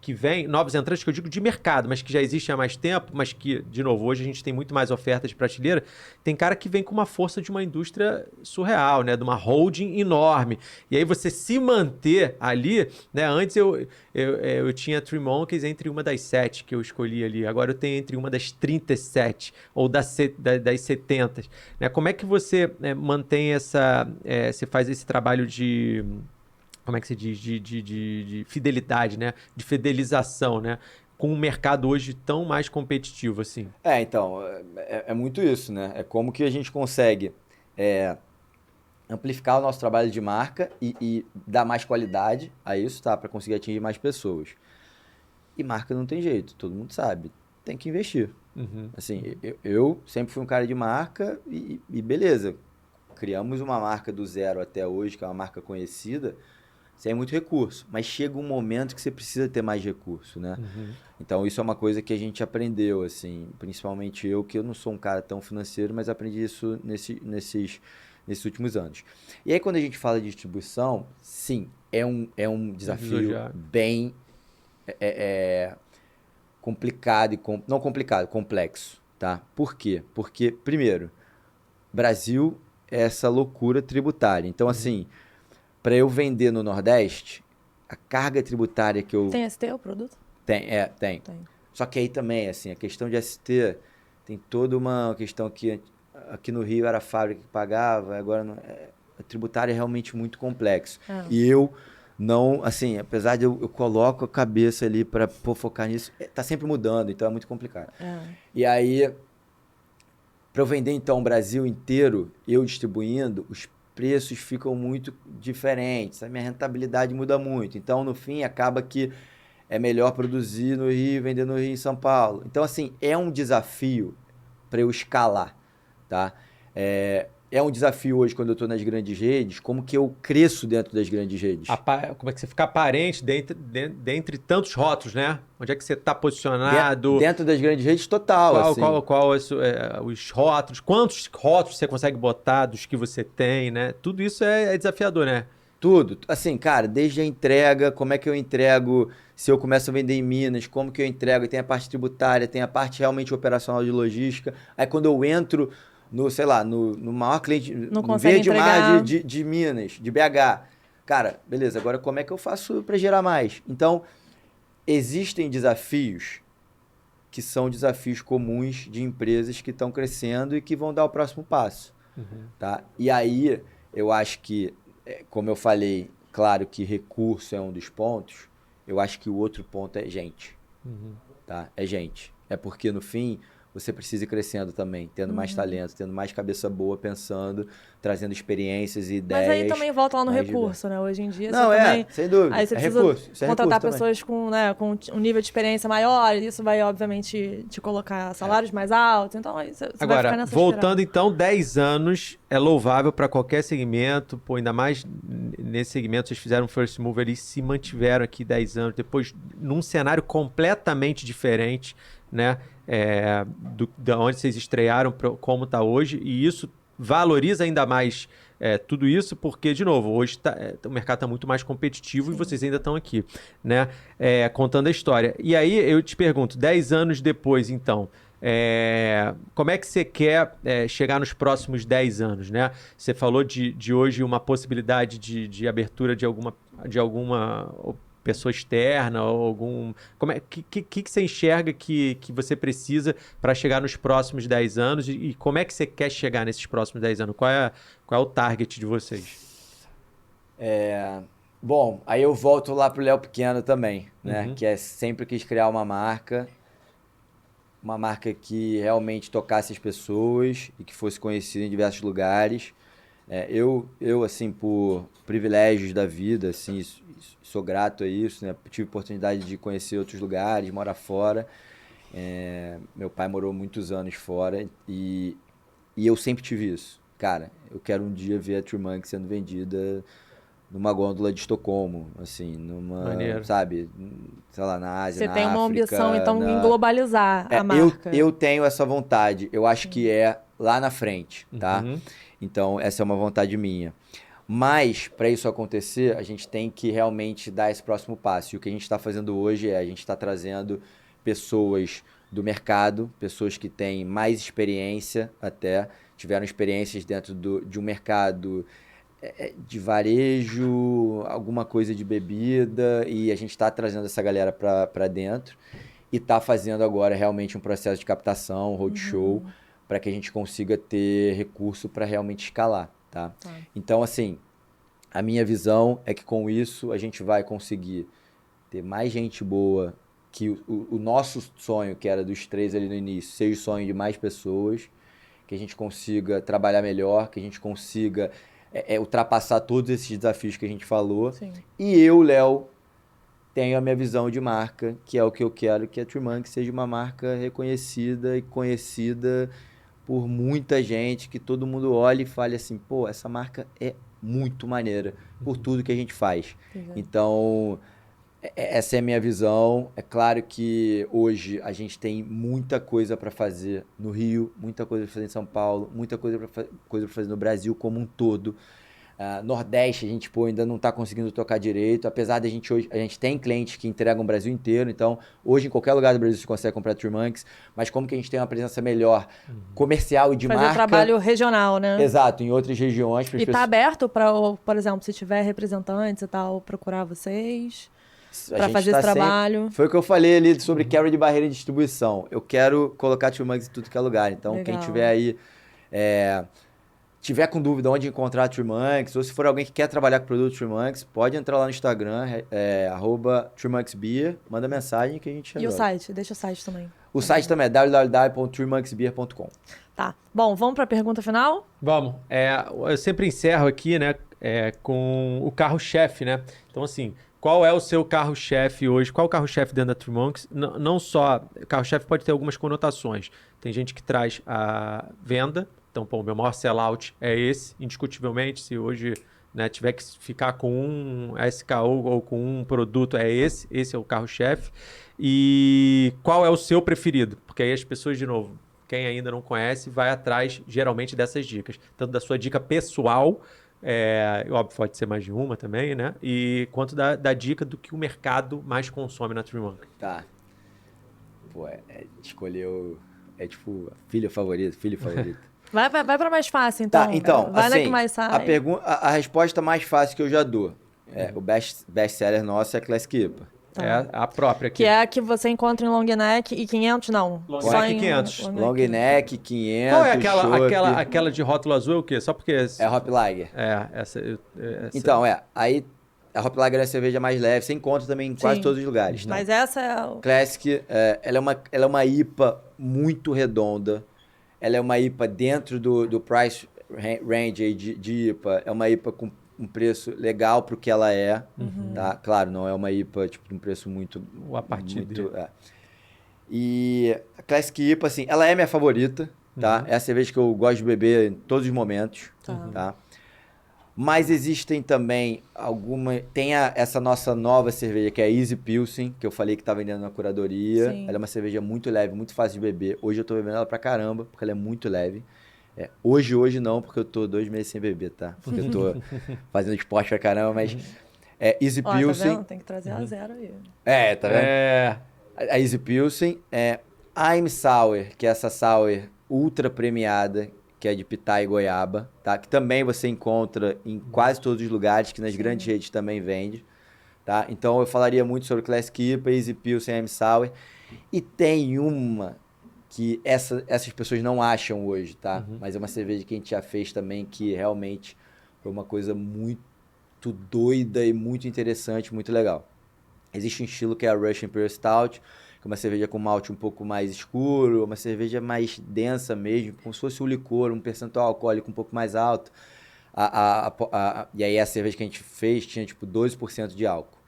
que vem, novos entrantes que eu digo de mercado, mas que já existem há mais tempo, mas que, de novo, hoje a gente tem muito mais oferta de prateleira, tem cara que vem com uma força de uma indústria surreal, né, de uma holding enorme, e aí você se manter ali, né, antes eu tinha Three Monkeys entre uma das 7 que eu escolhi ali, agora eu tenho entre uma das 37, ou das 70, né, como é que você mantém você faz esse trabalho de... Como é que se diz? De fidelidade, né? De fidelização, né? Com um mercado hoje tão mais competitivo, assim. Então, é muito isso, né? É como que a gente consegue amplificar o nosso trabalho de marca e dar mais qualidade a isso, tá? Para conseguir atingir mais pessoas. E marca não tem jeito, todo mundo sabe. Tem que investir. Assim, eu sempre fui um cara de marca e beleza. Criamos uma marca do zero até hoje, que é uma marca conhecida, sem muito recurso, mas chega um momento que você precisa ter mais recurso, né? Então isso é uma coisa que a gente aprendeu, assim, principalmente eu, que eu não sou um cara tão financeiro, mas aprendi isso nesses últimos anos. E aí quando a gente fala de distribuição, sim, é um desafio bem complicado, não complicado, complexo, tá? Por quê? Porque, primeiro, Brasil é essa loucura tributária, então assim... Para eu vender no Nordeste, a carga tributária que eu... Tem ST o produto? Tem. Só que aí também, assim, a questão de ST tem toda uma questão que aqui no Rio era a fábrica que pagava, agora não, a tributária é realmente muito complexo. E eu não, assim, apesar de eu coloco a cabeça ali para focar nisso, tá sempre mudando, então é muito complicado. E aí, para eu vender então o Brasil inteiro, eu distribuindo, os preços ficam muito diferentes, a minha rentabilidade muda muito. Então, no fim, acaba que é melhor produzir no Rio, vender no Rio e em São Paulo. Então, assim, é um desafio para eu escalar, tá? É um desafio hoje, quando eu estou nas grandes redes, como que eu cresço dentro das grandes redes. Como é que você fica aparente dentre tantos rótulos, né? Onde é que você está posicionado? Dentro das grandes redes, total. Qual os rótulos? Quantos rótulos você consegue botar dos que você tem, né? Tudo isso é desafiador, né? Tudo. Assim, cara, desde a entrega, como é que eu entrego, se eu começo a vender em Minas, como que eu entrego, tem a parte tributária, tem a parte realmente operacional de logística. Aí quando eu entro no, sei lá, no maior cliente, Não no consegue Verde Mar entregar. de Minas, de BH. Cara, beleza, agora como é que eu faço para gerar mais? Então, existem desafios que são desafios comuns de empresas que estão crescendo e que vão dar o próximo passo, tá? E aí, eu acho que, como eu falei, claro que recurso é um dos pontos, eu acho que o outro ponto é gente, tá? É gente. É porque, no fim, você precisa ir crescendo também, tendo mais talento, tendo mais cabeça boa, pensando, trazendo experiências e Mas aí ideias também volta lá no mais recurso, né? Hoje em dia Não, você também. sem dúvida. Aí você É precisa recurso. Isso é contratar recurso também. pessoas com, né, com um nível de experiência maior, e isso vai, obviamente, te colocar salários mais altos. Então, aí você vai ficar Agora, nessa voltando espiral. então, 10 anos é louvável para qualquer segmento, pô, ainda mais nesse segmento, vocês fizeram um first mover e se mantiveram aqui 10 anos, depois num cenário completamente diferente, né, da onde vocês estrearam, como está hoje, e isso valoriza ainda mais tudo isso, porque, de novo, hoje o mercado está muito mais competitivo e vocês ainda estão aqui, né, contando a história. E aí eu te pergunto, 10 anos depois, então, como é que você quer chegar nos próximos 10 anos, né? Você falou de hoje uma possibilidade de abertura de alguma pessoa externa ou algum... que você enxerga que você precisa para chegar nos próximos 10 anos e como é que você quer chegar nesses próximos 10 anos? Qual é o target de vocês? Bom, aí eu volto lá pro Léo Pequeno também, né? Que sempre quis criar uma marca que realmente tocasse as pessoas e que fosse conhecida em diversos lugares. Eu, assim, por privilégios da vida, assim, sou grato a isso, né? Tive oportunidade de conhecer outros lugares, morar fora. Meu pai morou muitos anos fora e eu sempre tive isso. Cara, eu quero um dia ver a True Monk sendo vendida numa gôndola de Estocolmo, assim, Maneiro. sabe, sei lá, na Ásia, Você na tem uma África, ambição, então, em globalizar a marca. eu tenho essa vontade. Eu acho que é lá na frente, tá? Então, essa é uma vontade minha. Mas, para isso acontecer, a gente tem que realmente dar esse próximo passo. E o que a gente está fazendo hoje a gente está trazendo pessoas do mercado, pessoas que têm mais experiência até, tiveram experiências dentro de um mercado de varejo, alguma coisa de bebida, e a gente está trazendo essa galera para dentro e está fazendo agora realmente um processo de captação, roadshow, para que a gente consiga ter recurso para realmente escalar, tá? Então, assim, a minha visão é que com isso a gente vai conseguir ter mais gente boa, que o nosso sonho, que era dos 3 ali no início, seja o sonho de mais pessoas, que a gente consiga trabalhar melhor, que a gente consiga ultrapassar todos esses desafios que a gente falou. Sim. E eu, Léo, tenho a minha visão de marca, que é o que eu quero, que a True Monk seja uma marca reconhecida e conhecida por muita gente, que todo mundo olhe e fale assim, pô, essa marca é muito maneira, por tudo que a gente faz. Então, essa é a minha visão. É claro que hoje a gente tem muita coisa para fazer no Rio, muita coisa para fazer em São Paulo, muita coisa para fazer no Brasil como um todo. Nordeste a gente ainda não está conseguindo tocar direito, apesar de hoje a gente tem clientes que entregam o Brasil inteiro, então hoje em qualquer lugar do Brasil você consegue comprar True Monks, mas como que a gente tem uma presença melhor comercial e de Fazer marca... trabalho regional, né? Exato, em outras regiões. E tá aberto para, por exemplo, se tiver representantes e tal, procurar vocês para fazer esse trabalho. Foi o que eu falei ali sobre quebra de barreira de distribuição. Eu quero colocar True Monks em tudo que é lugar. Então, quem tiver aí, tiver com dúvida onde encontrar a True Monks, ou se for alguém que quer trabalhar com produto True Monks, pode entrar lá no Instagram, @TrueMonksBeer, manda mensagem que a gente E o resolve. site? Deixa o site também. O site também é www.truemonksbeer.com. Tá. Bom, vamos para a pergunta final? Vamos. Eu sempre encerro aqui, né, com o carro-chefe, né? Então, assim, qual é o seu carro-chefe hoje? Qual é o carro-chefe dentro da True Monks? Não só... Carro-chefe pode ter algumas conotações. Tem gente que traz a venda. Então, pô, o meu maior sellout é esse, indiscutivelmente. Se hoje, né, tiver que ficar com um SKU ou com um produto, é esse. Esse é o carro-chefe. E qual é o seu preferido? Porque aí as pessoas, de novo, quem ainda não conhece, vai atrás, geralmente, dessas dicas. Tanto da sua dica pessoal, Óbvio, pode ser mais de uma também, né? E quanto da dica do que o mercado mais consome na Three Monkeys. Tá. Pô, escolheu... É tipo, filho favorito. Vai pra mais fácil, então. Tá, então, Vai na assim, que mais sai. a resposta mais fácil que eu já dou. O best-seller nosso é Classic IPA. É a própria aqui. Que é a que você encontra em long neck e 500, não. Long Só neck em 500. Long neck, 500, Qual é chopp. aquela de rótulo azul? É o quê? Só porque... É Hop Lager. Essa... Então, aí a Hop Lager é a cerveja mais leve, você encontra também em quase Sim. todos os lugares. Tá? Mas essa é... Classic, ela é uma IPA muito redonda. Ela é uma IPA dentro do price range aí de IPA. É uma IPA com um preço legal pro que ela é. Tá? Claro, não é uma IPA tipo, de um preço muito... A partir dele. E a Classic IPA, assim, ela é minha favorita. Tá? É a cerveja que eu gosto de beber em todos os momentos. Tá? Mas existem também essa nossa nova cerveja, que é a Easy Pilsen, que eu falei que tá vendendo na curadoria. Sim. Ela é uma cerveja muito leve, muito fácil de beber. Hoje eu tô bebendo ela pra caramba, porque ela é muito leve. Hoje não, porque eu tô 2 meses sem beber, tá? Porque eu tô fazendo esporte pra caramba, mas... Easy Ó, Pilsen... tá vendo? Tem que trazer a zero aí. Tá vendo? A Easy Pilsen é I'm Sour, que é essa sour ultra premiada, que é de pitá e goiaba, tá? Que também você encontra em quase todos os lugares, que nas grandes redes também vende, tá? Então eu falaria muito sobre Classic IPA, Easy Pilsen, I'm Sour. E tem uma que essas pessoas não acham hoje, tá? Mas é uma cerveja que a gente já fez também, que realmente foi uma coisa muito doida e muito interessante, muito legal. Existe um estilo que é a Russian Imperial Stout, que é uma cerveja com malte um pouco mais escuro, uma cerveja mais densa mesmo, como se fosse um licor, um percentual alcoólico um pouco mais alto. E aí a cerveja que a gente fez tinha tipo 12% de álcool.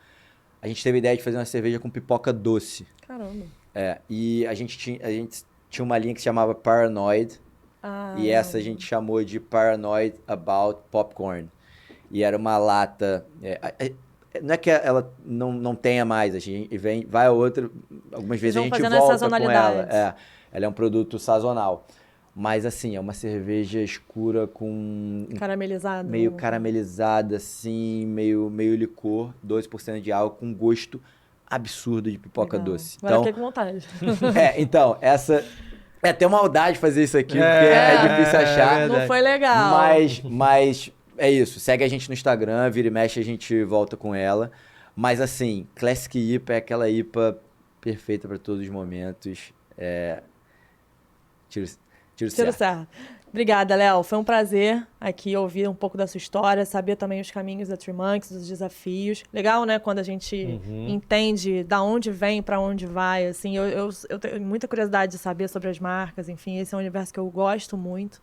A gente teve a ideia de fazer uma cerveja com pipoca doce. Caramba. E a gente tinha uma linha que se chamava Paranoid, e essa a gente chamou de Paranoid About Popcorn. E era uma lata... não é que ela não tenha mais, a gente vai a outra, algumas vezes a gente volta com ela. Ela é um produto sazonal. Mas assim, é uma cerveja escura com... Caramelizada. Meio caramelizada, assim, meio licor, 12% de álcool, com gosto absurdo de pipoca doce. Agora fiquei com vontade. Então, essa... É até maldade fazer isso aqui, porque é difícil achar. Não foi legal. Mas é isso. Segue a gente no Instagram, vira e mexe, a gente volta com ela. Mas assim, Classic IPA é aquela IPA perfeita para todos os momentos. Tiro certo. Obrigada, Léo. Foi um prazer aqui ouvir um pouco da sua história, saber também os caminhos da Three Monkeys, os desafios. Legal, né? Quando a gente entende da onde vem, para onde vai. Assim, eu tenho muita curiosidade de saber sobre as marcas. Enfim, esse é um universo que eu gosto muito.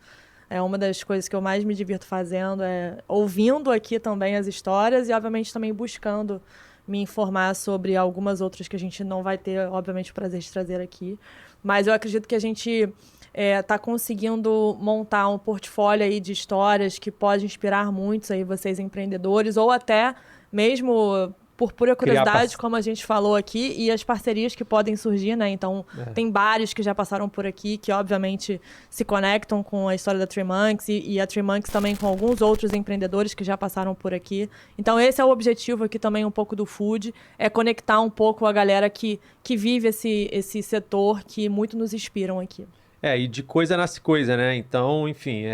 É uma das coisas que eu mais me divirto fazendo, ouvindo aqui também as histórias e, obviamente, também buscando me informar sobre algumas outras que a gente não vai ter, obviamente, o prazer de trazer aqui. Mas eu acredito que a gente está conseguindo montar um portfólio aí de histórias que pode inspirar muitos aí vocês empreendedores, ou até mesmo por pura curiosidade, como a gente falou aqui, e as parcerias que podem surgir, né? Então, tem bares que já passaram por aqui, que obviamente se conectam com a história da Three Monkeys, e a Three Monkeys também com alguns outros empreendedores que já passaram por aqui. Então, esse é o objetivo aqui também um pouco do Food, é conectar um pouco a galera que vive esse setor, que muito nos inspiram aqui. E de coisa nasce coisa, né? Então, enfim,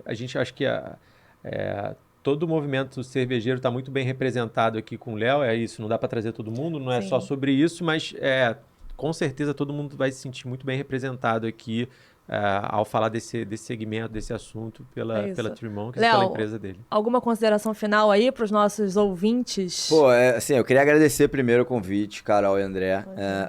a gente acha que todo o movimento cervejeiro está muito bem representado aqui com o Léo. É isso, não dá para trazer todo mundo, não é só sobre isso, mas com certeza todo mundo vai se sentir muito bem representado aqui ao falar desse segmento, desse assunto pela Three Monkeys e pela empresa dele. Alguma consideração final aí para os nossos ouvintes? Pô, assim, eu queria agradecer primeiro o convite, Carol e André.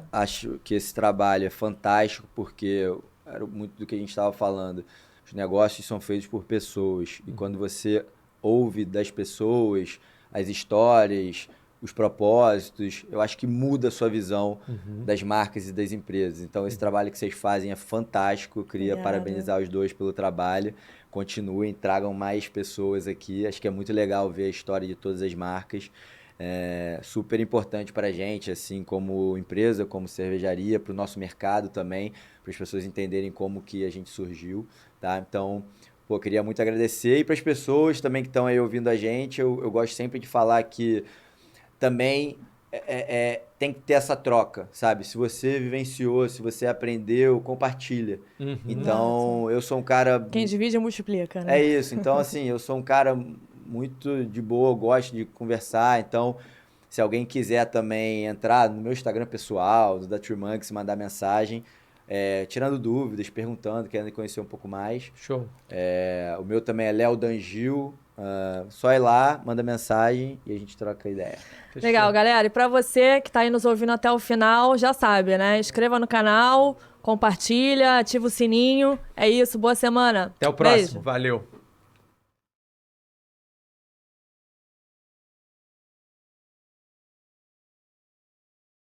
Acho que esse trabalho é fantástico, porque era muito do que a gente estava falando. Os negócios são feitos por pessoas, e quando você ouve das pessoas as histórias, os propósitos, eu acho que muda a sua visão das marcas e das empresas. Então, esse trabalho que vocês fazem é fantástico. Eu queria parabenizar os dois pelo trabalho. Continuem, tragam mais pessoas aqui. Acho que é muito legal ver a história de todas as marcas. É super importante para a gente, assim como empresa, como cervejaria, para o nosso mercado também, para as pessoas entenderem como que a gente surgiu, tá? Então, pô, queria muito agradecer. E para as pessoas também que estão aí ouvindo a gente, eu gosto sempre de falar que também tem que ter essa troca, sabe? Se você vivenciou, se você aprendeu, compartilha. Então, eu sou um cara... Quem divide multiplica, né? É isso. Então, assim, eu sou um cara muito de boa, eu gosto de conversar. Então, se alguém quiser também entrar no meu Instagram pessoal, do da TreeMonkeys, mandar mensagem, tirando dúvidas, perguntando, querendo conhecer um pouco mais. Show. O meu também é Léo Dangil. Só ir lá, manda mensagem e a gente troca ideia. Fechou. Legal, galera. E pra você que tá aí nos ouvindo até o final, já sabe, né? Inscreva no canal, compartilha, ativa o sininho. É isso, boa semana. Até o próximo. Beijo. Valeu.